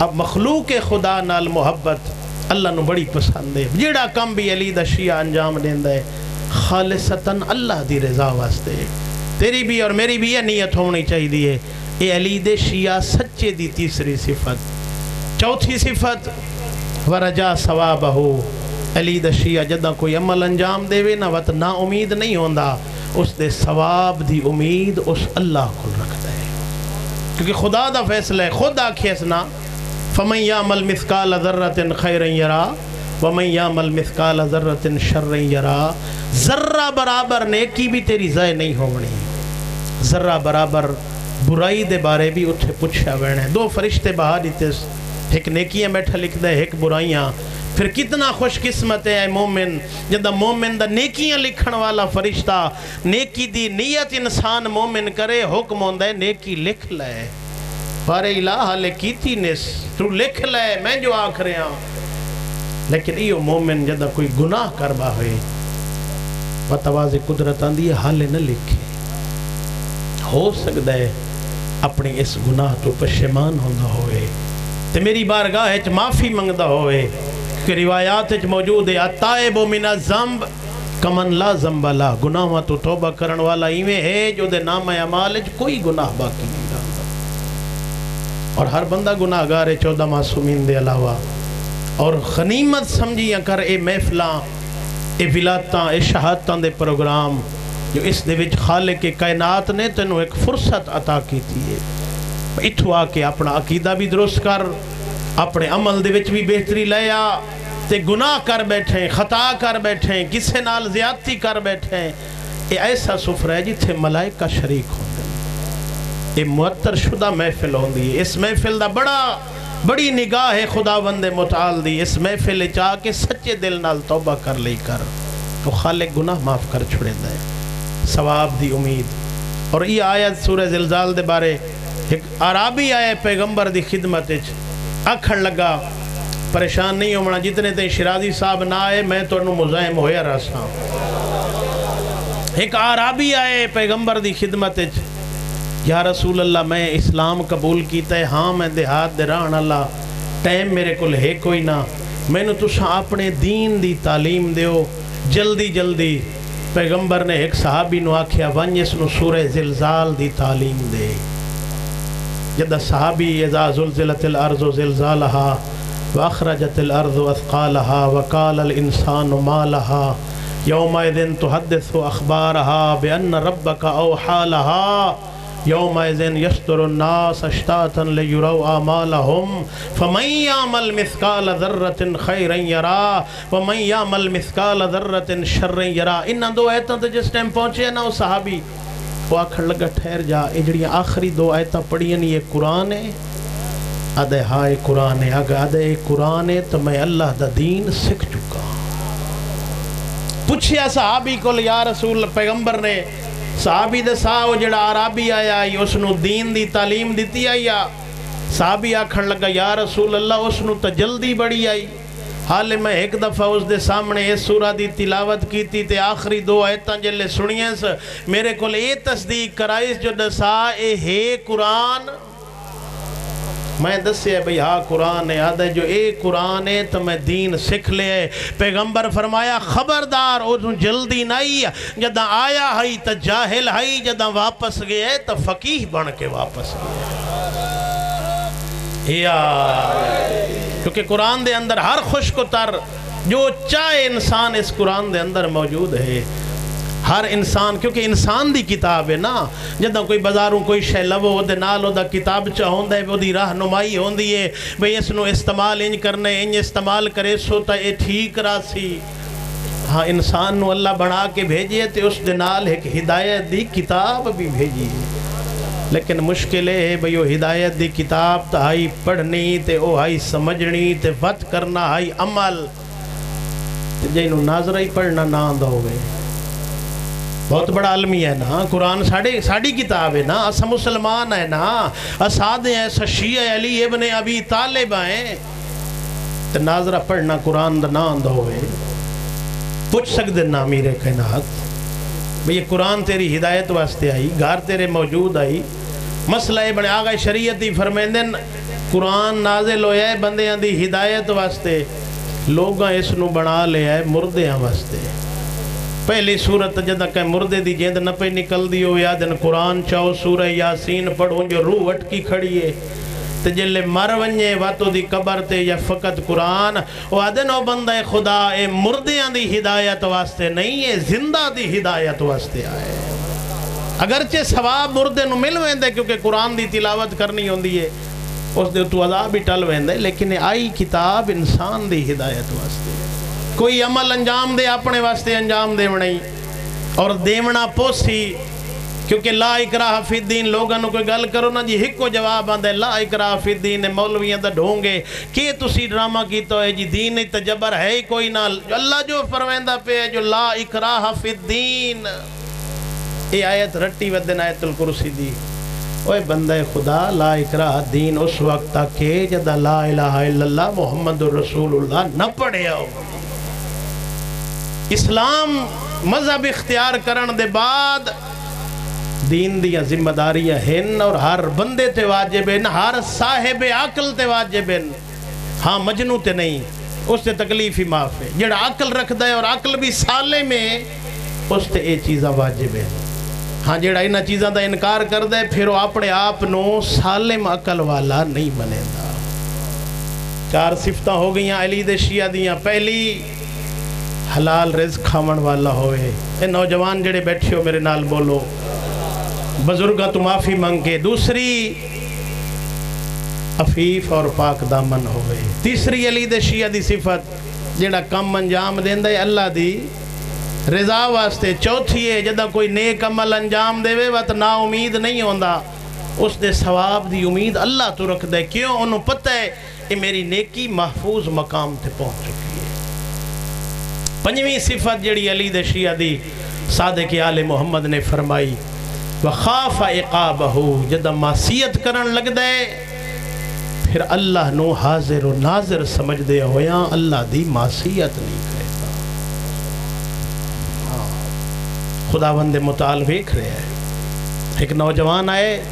اب مخلوق خدا نال محبت اللہ نو بڑی پسند ہے. جیڑا کم بھی علی دا شیعہ انجام دیندہ ہے خالصتاً اللہ دی رضا واسطے تیری بھی اور میری بھی یہ نیت ہونی چاہیے. اے علی دے شیعہ سچے دی تیسری صفت. چوتھی صفت ورجا ثوابہ علی دا شیعہ جدہ کوئی عمل انجام دے وے نا وقت نا امید نہیں ہوندہ اس دے ثواب دی امید اس اللہ کو رکھتا ہے کیونکہ خدا دا فیصلہ ہے. خود آکھیس نا فَمَنْ يَعْمَلْ مِثْقَالَ ذَرَّةٍ خَيْرًا يَرَا وَمَنْ يَعْمَلْ مِثْقَالَ ذَرَّةٍ شَرًّا يَرَا. ذرہ برابر نیکی بھی تیری ضائع نہیں ہونی. ذرہ برابر برائی دے بارے بھی اتھے پوچھا وینے. دو فرشتے باہر دیتے ایک نیکیاں بیٹھا لکھ دے ایک برائیاں. پھر کتنا خوش قسمت ہے مومن جدہ مومن دا نیکیاں لکھن والا فرشتہ نیکی دی نیت انسان مومن کرے حکم ہوندہ ہے نیکی لکھ لے. بارے الہ لے کیتی نس تو لکھ لے میں جو آکھ رہے ہیں. لیکن ایو مومن جدہ کوئی گناہ کربا ہوئے وتواز قدرت آندی ہے حالے نہ لکھے ہو سکتا ہے اپنی اس گناہ تو پشیمان ہوندہ ہوئے تے میری بارگاہ اچ معافی منگدہ ہوئے کہ روایات اچ موجود ہے التائب من الذنب کمن لا ذنب لا. گناہ تو توبہ کرن والا ایویں ہے جو دے نام اعمال اچ کوئی گناہ باقی نہیں رہا. اور ہر بندہ گناہ گارے 14 معصومین دے علاوہ. اور غنیمت سمجھیاں کر اے محفلاں اے ولادتاں اے شہادتاں دے پروگرام جو اس دے وچ خالق کائنات نے تینوں ایک فرصت عطا کیتی ہے. اتھو آ کے اپنا عقیدہ بھی درست کر اپنے عمل دے وچ بھی بہتری لیا تے گناہ کر بیٹھیں خطا کر بیٹھیں کسے نال زیادتی کر بیٹھیں. اے ایسا سفر ہے جتھے ملائکہ شریک ہوندے اے معطر شدہ محفل ہوندی ہے. اس محفل دا بڑی نگاہ ہے خدا بند متعال دی. اس محفل چاہ کے سچے دل نال توبہ کر لئی کر تو خالق گناہ معاف کر چھوڑے دے ثواب دی امید. اور یہ آیت سورہ زلزال دے بارے ایک عرابی آئے پیغمبر دی خدمت اکھڑ لگا پریشان نہیں ہونا جتنے تے شرازی صاحب نہ آئے میں تو انہوں مزاحم ہویا راساں. ایک عرابی آئے پیغمبر دی خدمت یا رسول اللہ میں اسلام قبول کیتا ہے ہاں میں دیہات دے رہن اللہ ٹائم میرے کل ہے کوئی نہ مینوں تساں اپنے دین دی تعلیم دیو. جلدی جلدی پیغمبر نے ایک صحابی نو آکھیا ون اس نو سورہ زلزال دی تعلیم دے. جدہ صحابی اذا زلزلت الارض زلزالها واخرجت الارض اثقالها وقال الانسان ما لها يومئذ تحدث اخبارها بان ربك اوحى لها يومئذ يصدر الناس اشتاتا ليروا اعمالهم فمن يعمل مثقال ذرة خيرا يرى ومن يعمل مثقال ذرة شرا يرى. ان دو آیتاں تے جس ٹائم پہنچے نا وہ صحابی وہ آکھن لگا ٹھہر جا اے جڑی آخری دو آیتاں پڑھی ہیں یہ قرآن ہے؟ آدھے ہاں یہ قرآن ہے. آدھے یہ قرآن ہے تو میں اللہ دا دین سکھ چکا. پوچھیا صحابی کو یا رسول پیغمبر نے صحابی دے وہ جڑا عربی آیا اس نو دین دی تعلیم دیتی آئی. صحابی آکھن لگا یا رسول اللہ اس نو تا جلدی بڑی آئی. حالے میں ایک دفعہ اس دے سامنے اس سورہ دی تلاوت کی تھی تے آخری دو آیتاں جلے سنیے میرے کو اے تصدیق کرائیس جو دسا اے ہے قرآن. میں دسیا بھئی ہاں قرآن ہے. آدھے جو اے قرآن ہے تو میں دین سکھ لے. پیغمبر فرمایا خبردار اس جلدی نہیں. جدہ آیا ہی تو جاہل ہی, جدہ واپس گئے تو فقیہ بن کے واپس گئے. کیونکہ قرآن دے اندر ہر خشک و تر جو چاہے انسان اس قرآن دے اندر موجود ہے. ہر انسان کیونکہ انسان دی کتاب ہے نا. جدہ کوئی بازاروں کوئی شے لو دے نال دا کتاب چاہوندا ہے وہ دی رہنمائی ہوندی ہے بھئی اس نو استعمال انج کرنے انج استعمال کرے سو تا اے ٹھیک راسی. ہاں انسان نو اللہ بنا کے بھیجیے تے اس دے نال ایک ہدایت دی کتاب بھی بھیجیے. لیکن مشکل ہے بھئی وہ ہدایت دی کتاب تا ہائی پڑھنی تے او ہائی سمجھنی تے وقت کرنا ہائی عمل تے جنہوں ناظرہ ہی پڑھنا نہ آندہ ہوئے. بہت بڑا علمی ہے نا قرآن. ساڑی کتاب ہے نا. اسا مسلمان ہے نا. اساد ہیں اسا شیعہ علی ابن ابی طالب ہیں. تے ناظرہ پڑھنا قرآن دا نہ آندہ ہوئے. پوچھ سکتے نا میرے کائنات بھئی یہ قرآن تیری ہدایت واسطے آئی گھر تیرے موجود آئی. مسئلہ ابن آغا شریعتی فرمیندن قرآن نازل ہویا ہے بندیاں دی ہدایت واسطے. لوگاں اس نو بنا لے آئے مردیاں واسطے. پہلی صورت جدہ کہ مردے دی جیند نہ پہ نکل دی ہو یادن قرآن چاہو سورہ یاسین پڑھوں جو روح اٹکی کھڑی ہے تے جلے مر ونجے واتو دی قبر تے یا فقط قرآن او آدھن او بندہ خدا اے مردیاں دی ہدایت واسطے نہیں ہے زندہ دی ہدایت واسطے آئے. اگرچہ ثواب مردے نو مل ویندے کیونکہ قرآن دی تلاوت کرنی ہوندی ہے اس دے تو عذاب بھی ٹل ویندے لیکن آئی کتاب انسان دی ہدایت واسطے. کوئی عمل انجام دے اپنے واسطے انجام دے ونائی اور دیونا پوسی کیونکہ لا اکراہ فی الدین. لوگاں نو کوئی گل کرو نا جی ہک کو جواب آندے لا اکراہ فی الدین مولویاں دا ڈھونگے کہ تسی ڈرامہ کیتا ہے جی دین تجبر ہے ہی کوئی نہ. اللہ جو فرمائندہ پہ ہے جو لا اکراہ فی الدین. اے آیت رٹی ودن آیت الکرسی دی. اوہ بندہ خدا لا اکراہ دین اس وقت تک کہ جدہ لا الہ الا اللہ محمد رسول اللہ نہ پڑھے ہو. اسلام مذہب اختیار کرن دے بعد دین دیاں ذمہ داریاں ہیں اور ہر بندے تے واجب ہیں ہر صاحب عقل تے واجب ہیں. ہاں مجنو تے نہیں اس تے تکلیف ہی معاف ہے. جڑا عقل رکھ دے اور عقل بھی سالے میں اس تے اے چیزاں واجب ہیں. ہاں جڑا انہ چیزاں دا انکار کر دے پھر وہ اپنے آپ نو سالم عقل والا نہیں بنے دا. 4 صفتاں ہو گئیاں علی دے شیعہ دیاں. پہلی حلال رزق کھاون والا ہوئے. اے نوجوان جڑے بیٹھے ہو میرے نال بولو بزرگاں تو معافی مانگ کے. دوسری عفیف اور پاک دامن ہوئے. تیسری علی دے شیعہ دی صفت جڑا کم انجام دیندہ ہے اللہ دی رضا واسطے. چوتھی ہے جدہ کوئی نیک عمل انجام دے وقت نا امید نہیں ہوندہ اس دے ثواب دی امید اللہ تو رکھ دے. کیوں انہوں پتہ ہے کہ میری نیکی محفوظ مقام تے پہنچ چکی ہے. پنجویں صفت جڑی علی دے شیعہ دی صادق آل محمد نے فرمائی وخاف عقابہو جدہ معصیت کرن لگ دے پھر اللہ نو حاضر و ناظر سمجھ دے ہویاں اللہ دی معصیت نہیں کرے. خداوند متعال ویکھ رہے ہیں. ایک نوجوان آئے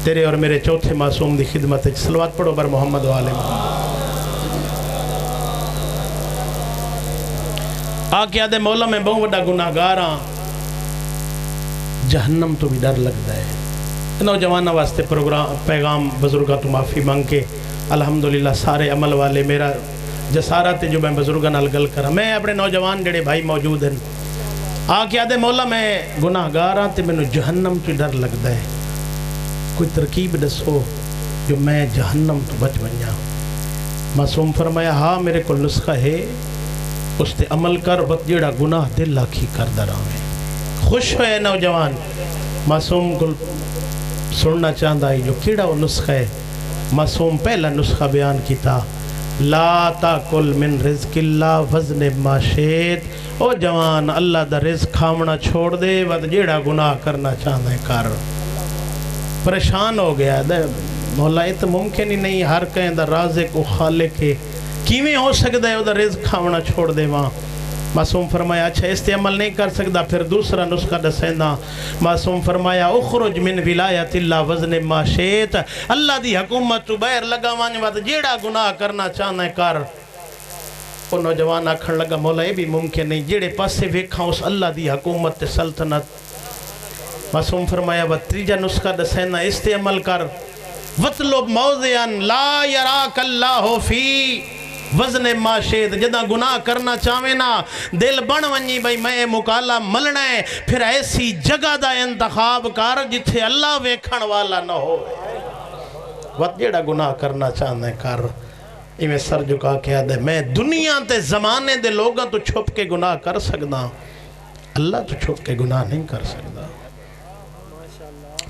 تیرے اور میرے چوتھے معصوم دی خدمت صلوات پڑھو بر محمد و آل محمد. آکے آدھے مولا میں بہت بڑا گناہگار ہاں، جہنم تو بھی ڈر لگتا ہے۔ نوجوانہ واسطے پیغام بزرگاں تو معافی مانگ کے الحمدللہ سارے عمل والے میرا جسارت ہے جو میں بزرگاں نال گل کرا، میں اپنے نوجوان جڑے بھائی موجود ہیں آکے آدھے مولا میں گناہگار ہاں تے میں جہنم تو ڈر لگتا ہے، کوئی ترکیب دسو جو میں جہنم تو بچ بنیا۔ معصوم فرمایا ہاں میرے کو نسخہ ہے، اس تے عمل کر وقت جیڑا گناہ دل آکھی کر دراویں۔ خوش ہوئے نوجوان، معصوم کو سننا چاہتا ہے جو کیڑا وہ نسخہ ہے۔ معصوم پہلا نسخہ بیان کیتا، لا تاکل من رزق اللہ وزن ما شئت، او جوان اللہ دا رزق کھامنا چھوڑ دے وقت جیڑا گناہ کرنا چاہتا ہے کر۔ پریشان ہو گیا دے مولا یہ تو ممکن ہی نہیں، ہر کہیں دا رازق و خالق ہے، کیویں ہو سکتا ہے وہ دا رزق کھاونا چھوڑ دے وہاں۔ معصوم فرمایا اچھا اس تے عمل نہیں کر سکتا، پھر دوسرا نسخہ دسینا۔ معصوم فرمایا اخرج من ولایت اللہ وزن ما شئت، اللہ دی حکومت تو بہر لگا وانج وقت جیڑا گناہ کرنا چاہنا ہے کر۔ وہ نوجوان آکھن لگا مولا یہ بھی ممکن نہیں، جیڑے پاسے ویکھاں اس اللہ دی حکومت تے سلطنت۔ معصوم فرمایا وہ تیجا نسخہ دسینا، اس تے عمل کر، وَطْلُبْ مَوْضِعًا لَا يَرَاكَ اللَّهُ فِي وزن ما شئت، جدہ گناہ کرنا چاہویں نا دل بن ونجی بھئی میں مکالا ملنا ہے، پھر ایسی جگہ دا انتخاب کر جتھے اللہ ویکھن والا نہ ہو۔ وقت جیڑا گناہ کرنا چاہنا ہے کر۔ میں سر جھکا کے آدھے میں دنیا تے زمانے دے لوگاں تو چھپ کے گناہ کر سکنا، اللہ تو چھپ کے گناہ نہیں کر سکتا۔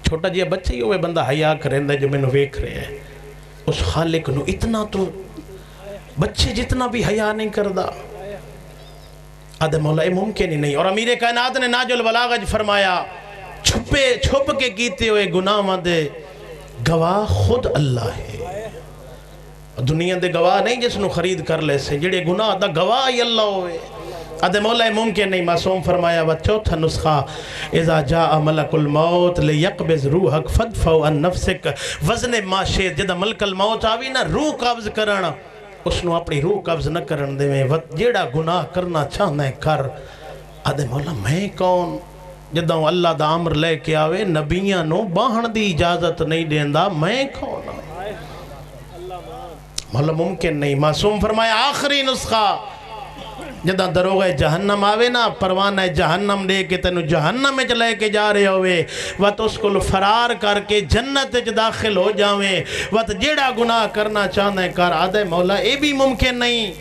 چھوٹا جی بچے ہی ہوئے بندہ حیا کریں دے جو میں نے ویکھ رہے ہیں، اس خالق نو اتنا تو بچے جتنا بھی حیا نہیں کردہ۔ آدھے مولا یہ ممکن ہی نہیں، اور امیر کائنات نے ناج البلاغہ فرمایا چھپ کے کیتے ہوئے گناہ دے گواہ خود اللہ ہے، دنیا دے گواہ نہیں جس نو خرید کر لے سے، جڑے گناہ دا گواہ ہی اللہ ہوئے۔ آدھے مولا ممکن نہیں۔ معصوم فرمایا وہ چوتھا نسخہ، اذا جاء ملک الموت لیقبض روحک فدفع عن نفسک وزن ما شئت، جدہ ملک الموت آوی نا روح قبض کرنا، اس نو اپنی روح قبض نہ کرن دے میں وقت جیڑا گناہ کرنا چاہنا ہے کر۔ آدھے مولا میں کون؟ جدہ اللہ دا عمر لے کے آوے نبیاں نو باہن دی اجازت نہیں دیندہ، میں کون؟ مولا ممکن نہیں۔ معصوم فرمایا آخری نسخہ، جدہ دروغہ جہنم آوے نا پروانہ جہنم دے کے تینو جہنم میں لے کے جا رہے ہوئے وقت اس کو فرار کر کے جنت داخل ہو جاویں، وقت جیڑا گناہ کرنا چاہنا ہے کر۔ آدھے مولا یہ بھی ممکن نہیں۔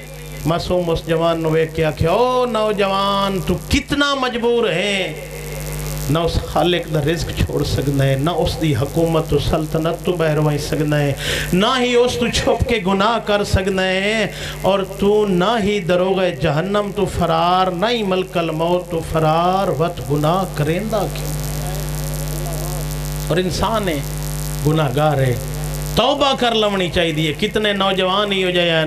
معصوم اس جوان نو ایک کیا کہ او نوجوان تو کتنا مجبور ہے، نہ اس خالق دا رزق چھوڑ سکنا ہے، نہ اس دی حکومت و سلطنت تو بہروائی سکنا ہے، نہ ہی اس تو چھپ کے گناہ کر سکنا ہے، اور تو نہ ہی دروغہ جہنم تو فرار، نہ ہی ملک الموت تو فرار، وقت گناہ کریندہ کیوں؟ اور انسان ہے، گناہگار ہے، توبہ کر لونی چاہیے دیئے۔ کتنے نوجوان ہی ہو جائیں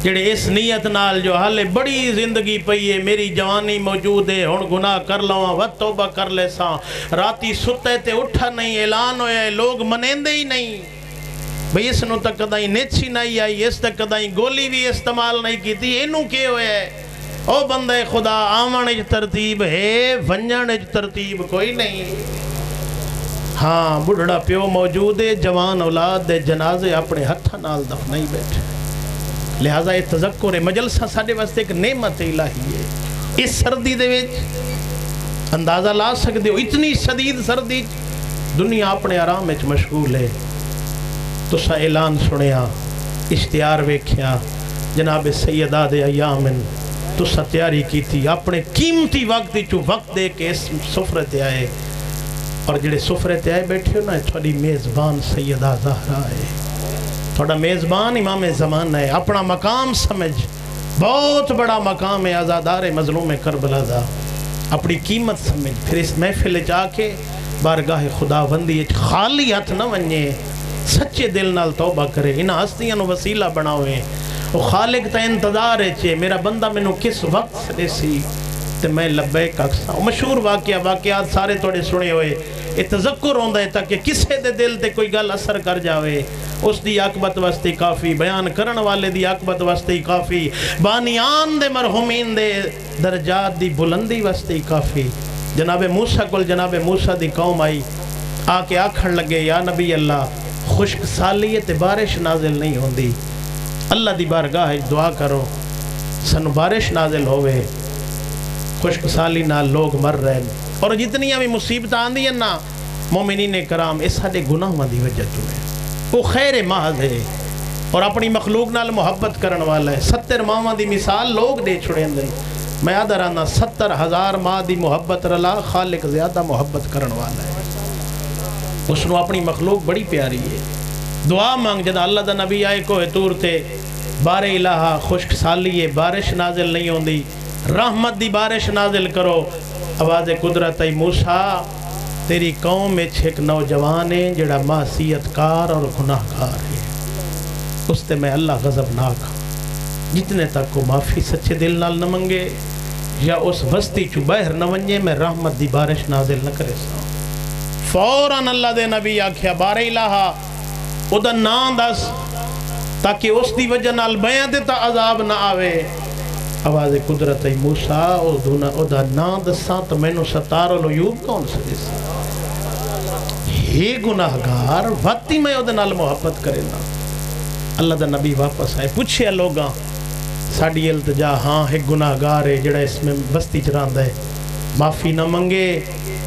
جڑے اس نیت نال جو حالے بڑی زندگی پئی ہے، میری جوانی موجود ہے، ہن گناہ کر لواں وقت توبہ کر لے ساں، راتی ستے تے اٹھا نہیں، اعلان ہویا ہے، لوگ منیندے ہی نہیں بھئی اس نو تک کدائیں نیچی نہیں آئی، اس تک کدائیں گولی بھی استعمال نہیں کی تھی، اینو کیا ہویا ہے؟ او بندہ خدا آمن اج ترتیب ہے، ونجن اج ترتیب کوئی نہیں۔ ہاں بڑھڑا پیو موجود ہے، جوان اولاد دے جنازے اپنے ہتھا نال دفنائی بیٹھے، لہذا یہ تذکر مجلسہ ساڑھے واسطے ایک نعمت الہی ہے۔ اس سردی دے ویچ اندازہ لا سکتے ہو، اتنی شدید سردی دنیا اپنے آرام وچ مشغول ہے، تو سا اعلان سنیا، اشتہار ویکھیا، جناب سیدہ دے ایامن تو سا تیاری کی تھی، اپنے قیمتی وقت چو وقت دے کے اس سفرت آئے، اور جڑے سفرت آئے بیٹھے ہو نا تھوڑی میزبان سیدہ زہرا ہے، تھوڑا میزبان امام زمان ہے، اپنا مقام سمجھ، بہت بڑا مقام ہے آزادار مظلوم کربلا دا، اپنی قیمت سمجھ، پھر اس محفل جا کے بارگاہ خدا بندی خالی ہاتھ نہ ونجے، سچے دل نال توبہ کرے، انہاں ہستیاں نو وسیلہ بناوے، وہ خالق تا انتظار ہے چھے میرا بندہ میں نو کس وقت سے سی تے میں لبیک اکسا۔ مشہور واقعات سارے توڑے سنے ہوئے، یہ تذکر ہوندہ ہے تاکہ کسے دے دل تے کوئی گل اثر کر جاوے، اس دی عاقبت واسطے کافی، بیان کرن والے دی عاقبت واسطے کافی، بانیان دے مرحومین دے درجات دی بلندی واسطے کافی۔ جناب موسیٰ کل جناب موسیٰ دی قوم آئی، آ کے آکھن لگے یا نبی اللہ خشک سالی تے بارش نازل نہیں ہوندی، اللہ دی بارگاہ دعا کرو سنو بارش نازل ہوئے، خشک سالی نال لوگ مر رہے ہیں۔ اور جتنی بھی مصیبت آندی ہیں نا مومنین کرام اس ساڑے گناہوں دی وجہ تو ہے، وہ خیر محض ہے اور اپنی مخلوق نال محبت کرن والا ہے۔ 70 ماہاں دی مثال لوگ دے چھڑیں دیں، میں یاد رہنا 70,000 ماہ دی محبت رلا، خالق زیادہ محبت کرن والا ہے، اس نے اپنی مخلوق بڑی پیاری ہے۔ دعا مانگ جدا اللہ دا نبی آئے کوہ طور تے بار الہا خشک سالی ہے، بارش نازل نہیں ہوندی، رحمت دی بارش نازل کرو۔ آواز قدرت ای موسیٰ تیری قوم میں ایک نوجوان ہے جڑا معصیت کار اور گناہ کار ہے، اس تے میں اللہ غضب نہ کھا، جتنے تک کو معافی سچے دل نال نہ منگے یا اس وستی چو باہر نہ ونجے میں رحمت دی بارش نازل نہ کرے سا۔ فوراً اللہ دے نبی آکھیا بار الہا او دا نام دس تاکہ اس دی وجہ نال بیان دیتا عذاب نہ آوے۔ آواز قدرت ای موسیٰ او دا نام دساں تو میں نو ستار العیوب کون سے دیسا، ہی گناہگار واتی میں او دا نال محبت کرے نا۔ اللہ دا نبی واپس آئے پوچھے لوگاں ساڑی التجا ہاں ایک گناہگار ہے جڑا اس میں بستی چراندہ ہے، معافی نہ منگے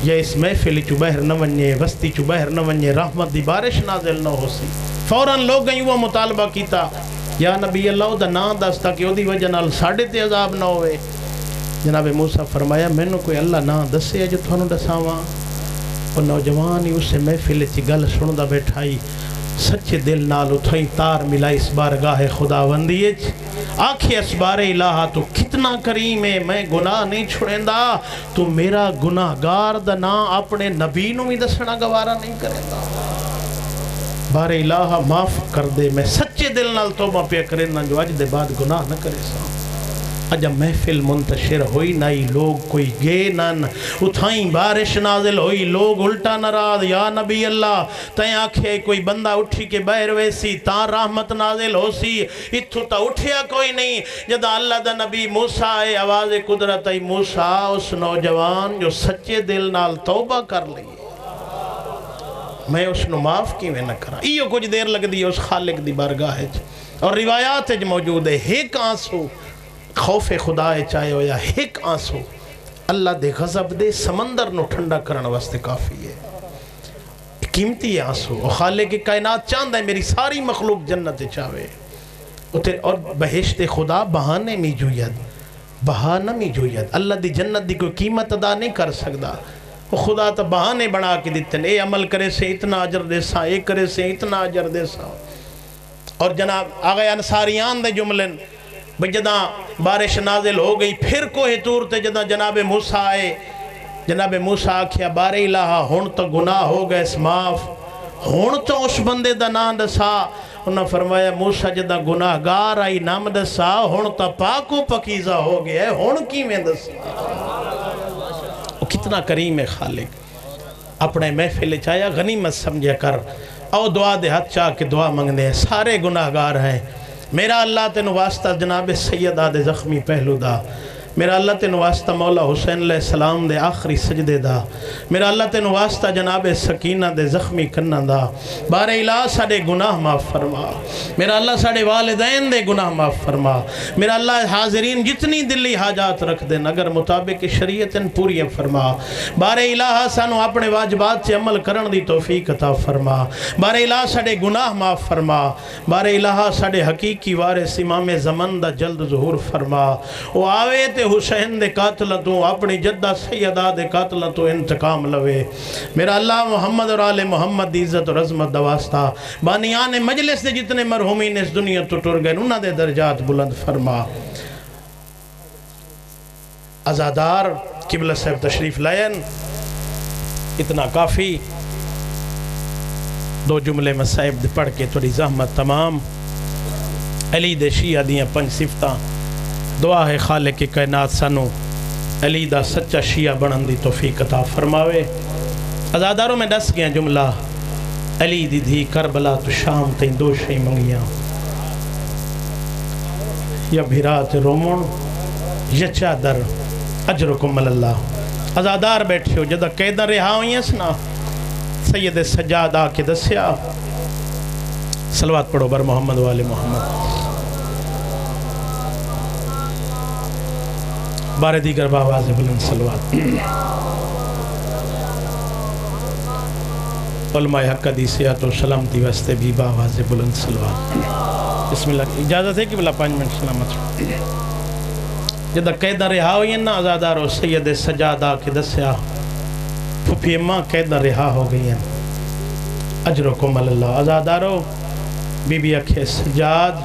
یا اس محفل چو بہر نہ ونجے، بستی چو بہر نہ ونجے، رحمت دی بارش نازل نہ ہو سی۔ فوراً لوگ گئیں وہ مطالبہ کیتا یا نبی اللہ دا نام دستا کہ او دی وجہ نال ساڑھے تے عذاب نہ ہوئے۔ جناب موسیٰ فرمایا میں نے کوئی اللہ نام دسے جو تھانو دساواں؟ وہ نوجوان ہی اسے محفل چی گل سندہ بیٹھائی، سچے دل نال اتھائی تار ملائی اس بارگاہ خداوندیچ، آکھے اس بار الہا تو کتنا کریم ہے، میں گناہ نہیں چھوڑیں دا، تو میرا گناہگار دا نا اپنے نبی نو بھی دسنا گوارا نہیں کریں دا۔ بار الہا معاف کر دے، میں سچے دل نال توبہ پہ کریں نا جو اج دے بعد گناہ نہ کرے سا۔ اجا محفل منتشر ہوئی نائی، لوگ کوئی گے نن، اتھائیں بارش نازل ہوئی، لوگ الٹا نراض یا نبی اللہ تائیں آکھے کوئی بندہ اٹھی کے بہر ویسی تاں رحمت نازل ہو سی، اتھو تا اٹھیا کوئی نہیں۔ جدا اللہ دا نبی موسیٰ آئے، آواز قدرت ای موسیٰ اس نوجوان جو سچے دل نال توبہ کر لئی، میں اس نو معاف کی میں نہ کرا۔ ایو کچھ دیر لگ دی اس خالق دی بارگاہ ہے اور روایات موجود ہے، ایک آنسو خوف خدا چاہے ہو یا ایک آنسو اللہ دے غضب دے سمندر نو ٹھنڈا کرن واسطے کافی ہے، قیمتی آنسو۔ اور خالق کائنات چاندہ ہے میری ساری مخلوق جنت چاہے، اور بہشت خدا بہانے میں جوید، بہانہ میں جوید، اللہ دی جنت دی کوئی قیمت ادا نہیں کر سکتا، وہ خدا تا بہانے بنا کے دیتے ہیں، اے عمل کرے سے اتنا عجر دے سا، اے کرے سے اتنا عجر دے سا۔ اور جناب آگئے انصاریان دے جملن بھئی جدہ بارش نازل ہو گئی، پھر کوہ طور تے جدہ جناب موسیٰ آئے، جناب موسیٰ آکھیا بار الہا ہون تو گناہ ہو گئے اس معاف، ہون تو اس بندے دا نام دسا۔ انہاں فرمایا موسیٰ جدہ گناہگار آئی نام دسا، ہون تو پاکو پکیزہ ہو گیا ہے، ہون کی میں دسا۔ وہ کتنا کریم ہے خالق، اپنے محفل چاہیا غنیمت سمجھے کر، او دعا دے ہاتھ چاہ کے دعا منگنے ہیں، سارے گناہگار ہیں۔ میرا اللہ تینو واسطہ جناب سیدہ دے زخمی پہلو دا، میرا اللہ تینو واسطہ مولا حسین علیہ السلام دے آخری سجدے دا، میرا اللہ تینو واسطہ جناب سکینہ دے زخمی کنہ دا، بار الہ ساڑے گناہ معاف فرما، میرا اللہ ساڑے والدین دے گناہ معاف فرما، میرا اللہ حاضرین جتنی دلی حاجات رکھ دیں اگر مطابق شریعت پوری فرما، بار الہ سانو اپنے واجبات سے عمل کرن دی توفیق عطا فرما، بار الہ ساڑے گناہ معاف فرما، بار الہ ساڑے حقیقی وارث امام زمن دا جلد ظہور فرما، وہ آوے تے حسین دے قاتلہ تو اپنی جدہ سیدہ دے قاتلہ تو انتقام لوے، میرا اللہ محمد اور آل محمد دی عزت اور عظمت دا واسطہ، بانیان مجلس دے جتنے مرحومین اس دنیا تو ٹر گئے انہاں دے درجات بلند فرما۔ ازادار قبلہ صاحب تشریف لائن، اتنا کافی، دو جملے مسائب دے پڑھ کے تھوڑی زحمت تمام۔ علی دے شیعہ دیاں 5 صفتاں، دعا ہے خالق کائنات سانو علی دا سچا شیعہ بنن دی توفیق عطا فرماوے۔ ازاداروں میں دس گیا جملہ علی دی دھی کربلا تو شام تین دو شئی منگیاں یا بھیرات رومن یا چادر اجرکم اللہ ازادار بیٹھے ہو جدہ قیدہ رہا ہوئی ہیں سنا سید سجاد آکے دسیا صلوات پڑھو بر محمد والے محمد بارے دیگر باواز بلند صلوات علماء حق حدیثیات و سلامتی واسطے بھی باواز بلند صلوات بسم اللہ اجازت ہے کہ بلا 5 منٹ سلامت جدہ قیدہ رہا ہوئی ہیں نا ازادارو سید سجادہ کے دسیا پھپی اماں قیدہ رہا ہو گئی ہیں اجرکم اللہ ازادارو بی بی اکھے سجاد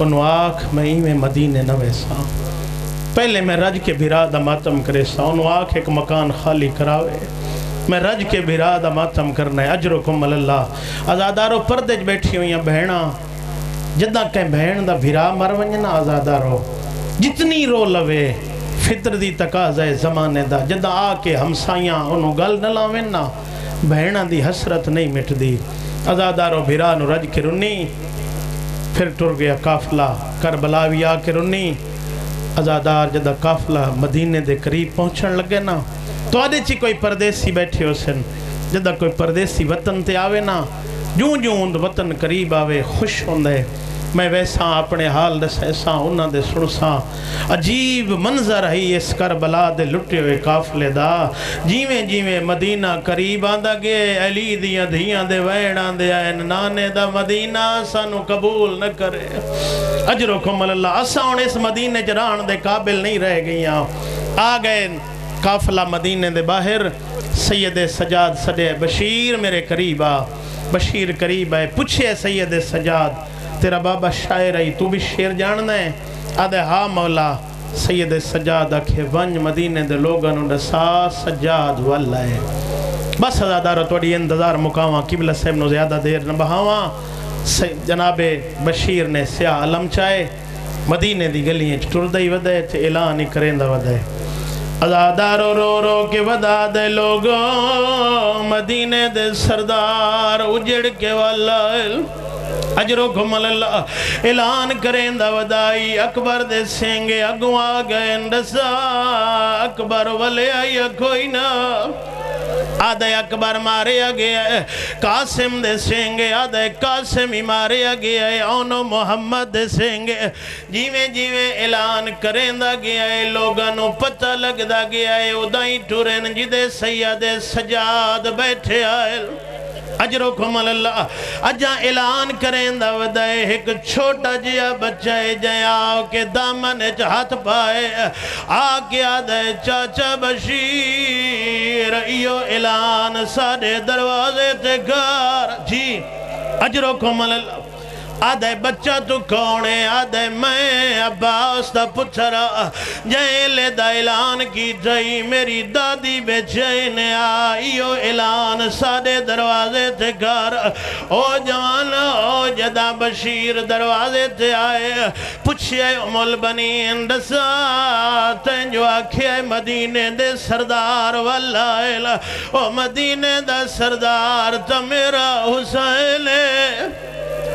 انو آکھ میں میں مدینے نہ ویسا پہلے میں رج کے بھرادہ ماتم کرے سا انو آکھ ایک مکان خالی کراوے میں رج کے بھرادہ ماتم کرنا ہے اجرکم اللہ ازادارو پردج بیٹھی ہوئی ہیں بہنہ جدہ کہیں بہن دا بھرا مر ونجنا ازادارو جتنی رو لوے فطر دی تقاضہ زمانے دا جدہ آکے ہمسائیاں انو گل نہ لاویں نا بہنہ دی حسرت نہیں مٹ دی ازادارو بھرانو رج کے رنی پھر ٹر گیا قافلہ کربلاوی آکے رنی ازادار جدہ قافلہ مدینے دے قریب پہنچن لگے نا تو آدھے چی کوئی پردیسی بیٹھے ہو سن جدہ کوئی پردیسی وطن تے آوے نا جون جون وطن قریب آوے خوش ہوندے میں ویسا اپنے حال دے سیسا انہاں دے سنسا عجیب منظر ہی اس کربلا دے لٹے ہوئے قافلے دا جیویں جیویں مدینہ قریب آندہ گئے علی دیاں دھیاں دے ویڑاں دے آئین نانے دا مدینہ سانو قبول نہ کرے اجرکم اللہ اساں اس مدینہ جران دے قابل نہیں رہ گئیاں آگئے قافلہ مدینہ دے باہر سید سجاد سدے بشیر میرے قریب آ بشیر قریب ہے پوچھے سید سجاد تیرا بابا شاعر ہے تو بھی شیر جاننا ہے آدھے ہاں مولا سید سجاد اکھے ونج مدینے دے لوگانو دسا سجاد واللہ ہے بس ازادارو توڑی انتظار مقامہ قبلہ صاحب نو زیادہ دیر نہ بہاواں جناب بشیر نے سیاہ علم چاہے مدینے دی گلیاں ٹردائی ودے تے اعلان ہی کریندہ ودے ازادارو رو رو کے ودا دے لوگوں مدینے دے سردار اجڑ کے واللہ اجرکم اللہ اعلان کریں دا ودائی اکبر دے سینگے اگوا گئے اندسا اکبر والے آئی کوئی نہ آدھے اکبر مارے گیا ہے قاسم دے سینگے آدھے قاسم ہی مارے گیا ہے اونو محمد دے سینگے جیویں جیویں اعلان کریں دا گیا ہے لوگانو پتہ لگ دا گیا ہے ادائی ٹورن جدے سید سجاد بیٹھے آئے اجرکم اللہ اجا اعلان کریں دا ودائے ایک چھوٹا جیا بچہ جائے آؤ کے دامن ہاتھ پائے آکے آدھے چاچا بشیر ایو اعلان سارے دروازے تے گھر جی اجرکم اللہ آدھے بچہ تو کونے آدھے میں عباس دا پتھرا جائے لے دا اعلان کی جائی میری دادی بے چینے آئیو اعلان سادے دروازے تے گھر او جوان او جدا بشیر دروازے تے آئے پوچھے ام البنین دسا تین جو آکھے مدینے دے سردار واللہ او مدینے دا سردار تا میرا حسین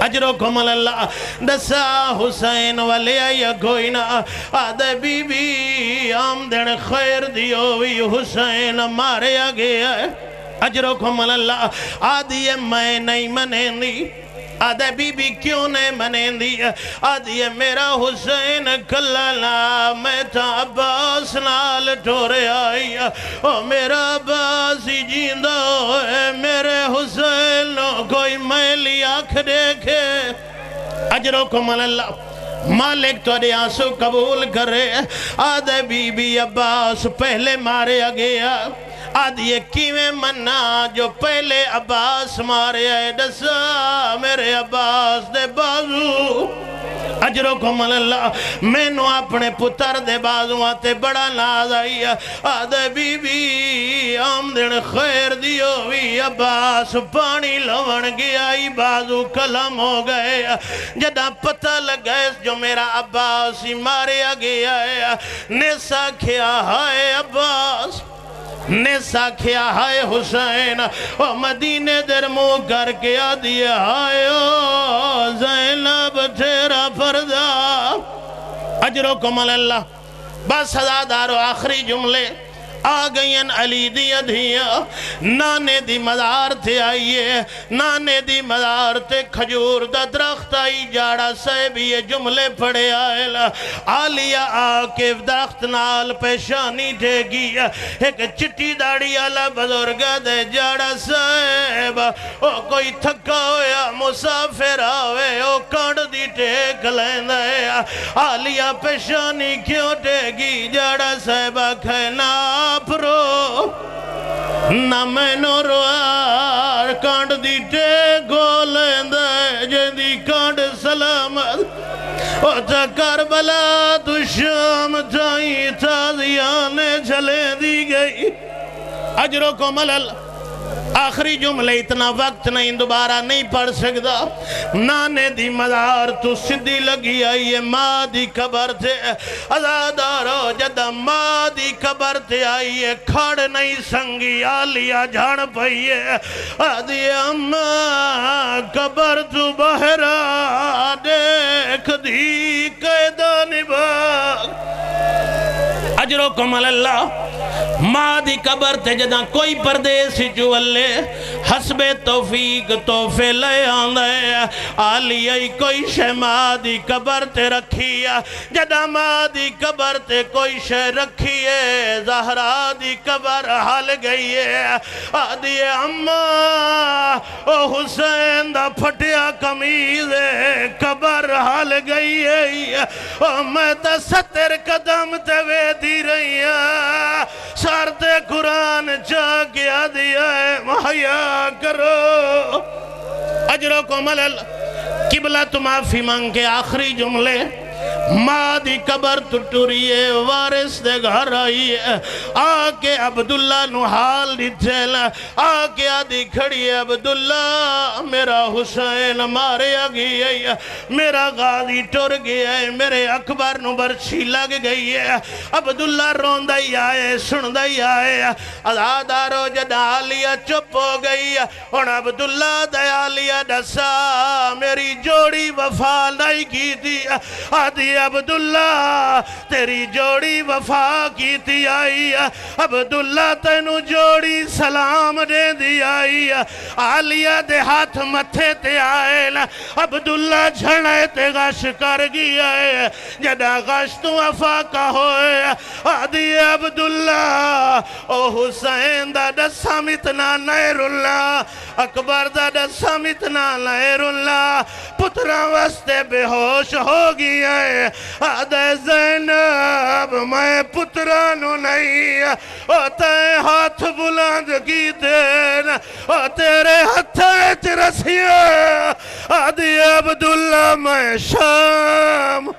اجرکم اللہ دسا حسین والے آیا کوئی نہ آدھے بی بی آمدن خیر دیوی حسین مارے گیا ہے اجرکم اللہ آدھی میں نہیں منین دی آدھے بی بی کیوں نہیں منین دی آدھی میرا حسین کلنا میں تا عباس نال ٹورے آئی او میرا عباس ہی جیندہ ہے میرے حسین کوئی میلی آنکھ دیکھے اجرکم اللہ مالک تو دے آنسو قبول کرے آدھے بی بی عباس پہلے مارے گیا آدھی کیویں منا جو پہلے عباس مارے آئے دسا میرے عباس دے بازو اجرکم اللہ میں نو اپنے پتر دے بازو آتے بڑا ناز آئی آدھے بی بی آمدن خیر دیو بھی عباس پانی لون گیا آئی بازو کلم ہو گئے جدہ پتہ لگئے جو میرا عباس ہی مارے گیا ہے نیسا کیا ہائے عباس نے ساکھیا ہائے حسین او مدینے در منہ کر کے آدیا ہائے او زینب تیرا پردہ اجرکم اللہ بس ہزادارو آخری جملے آ گئین علی دی ادھیا نانے دی مزار تے آئیے نانے دی مزار تے کھجور دا درخت آئی جاڑا صاحب یہ جملے پڑے آئے آلیہ آکے درخت نال پیشانی دے گی ایک چٹی داڑی آلہ بزرگ دے جاڑا صاحب او کوئی تھکا ہویا مسافر آوے او کانڈ دی ٹیک لین دے آلیہ پیشانی کیوں دے گی جاڑا صاحب کھینا پرو نہ میں نو روار کانڈ دی ٹیکو لیندے جیندی کانڈ سلامت او تا کربلا تو شام تائی تازیانے چلے دی گئی اجرکم اللہ آخری جملے اتنا وقت نہیں دوبارہ نہیں پڑھ سکتا نانے دی مزار تو سدھی لگی آئیے ماں دی قبر تھے ازادارو جدہ ماں دی قبر تھے آئیے کھڑ نہیں سنگی آلیہ جھاڑ پئیے آدھی اماں قبر تو بہرا دیکھ دی قیدہ نباگ اجرکم اللہ ماں دی قبر تے جدہ کوئی پردیسی جو اللہ حسب توفیق توفے لے آندے آلیہ کوئی شے ماں دی قبر تے رکھیا جدہ ماں دی قبر تے کوئی شے رکھیے زہرا دی قبر حال گئی ہے آدھی اماں او حسین دا پھٹیا قمیض قبر حال گئی ہے او میں تا 70 قدم تے وے دی رہی ہے شارت قرآن چاہ کیا دیا ہے محیا کرو اجرکم اللہ قبلہ تو معافی مانگ کے آخری جملے ماں دی قبر ٹوٹوریے وارث دے گھر آئیے آکے عبداللہ نو حال دیتھل آکے آدھی کھڑی ہے عبداللہ میرا حسین مارے آگئی ہے میرا غازی ٹر گیا ہے میرے اکبر نو برچی لگ گئی ہے عبداللہ روندائی آئے سندائی آئے ازادارو جدہ آلیہ چپ ہو گئی اور عبداللہ دے آلیہ ڈسا میری جوڑی وفا نہیں کی تھی آدھی عبداللہ تیری جوڑی وفا کی تھی آئی عبداللہ تینو جوڑی سلام دے دی آئی آلیہ دے ہاتھ متھے تے آئے عبداللہ جھڑے تے غش کر گیا ہے جدہ غش تو وفا کا ہوئے آدھی عبداللہ او حسین دا دسام اتنا نیر اللہ اکبر دا دسام اتنا نیر اللہ پترہ وستے بے ہوش ہو گیا ہے آدھے زینب میں پترانو نہیں او تے ہاتھ بلند کی دین او تیرے ہتھے ترسیے آدھی عبداللہ میں شام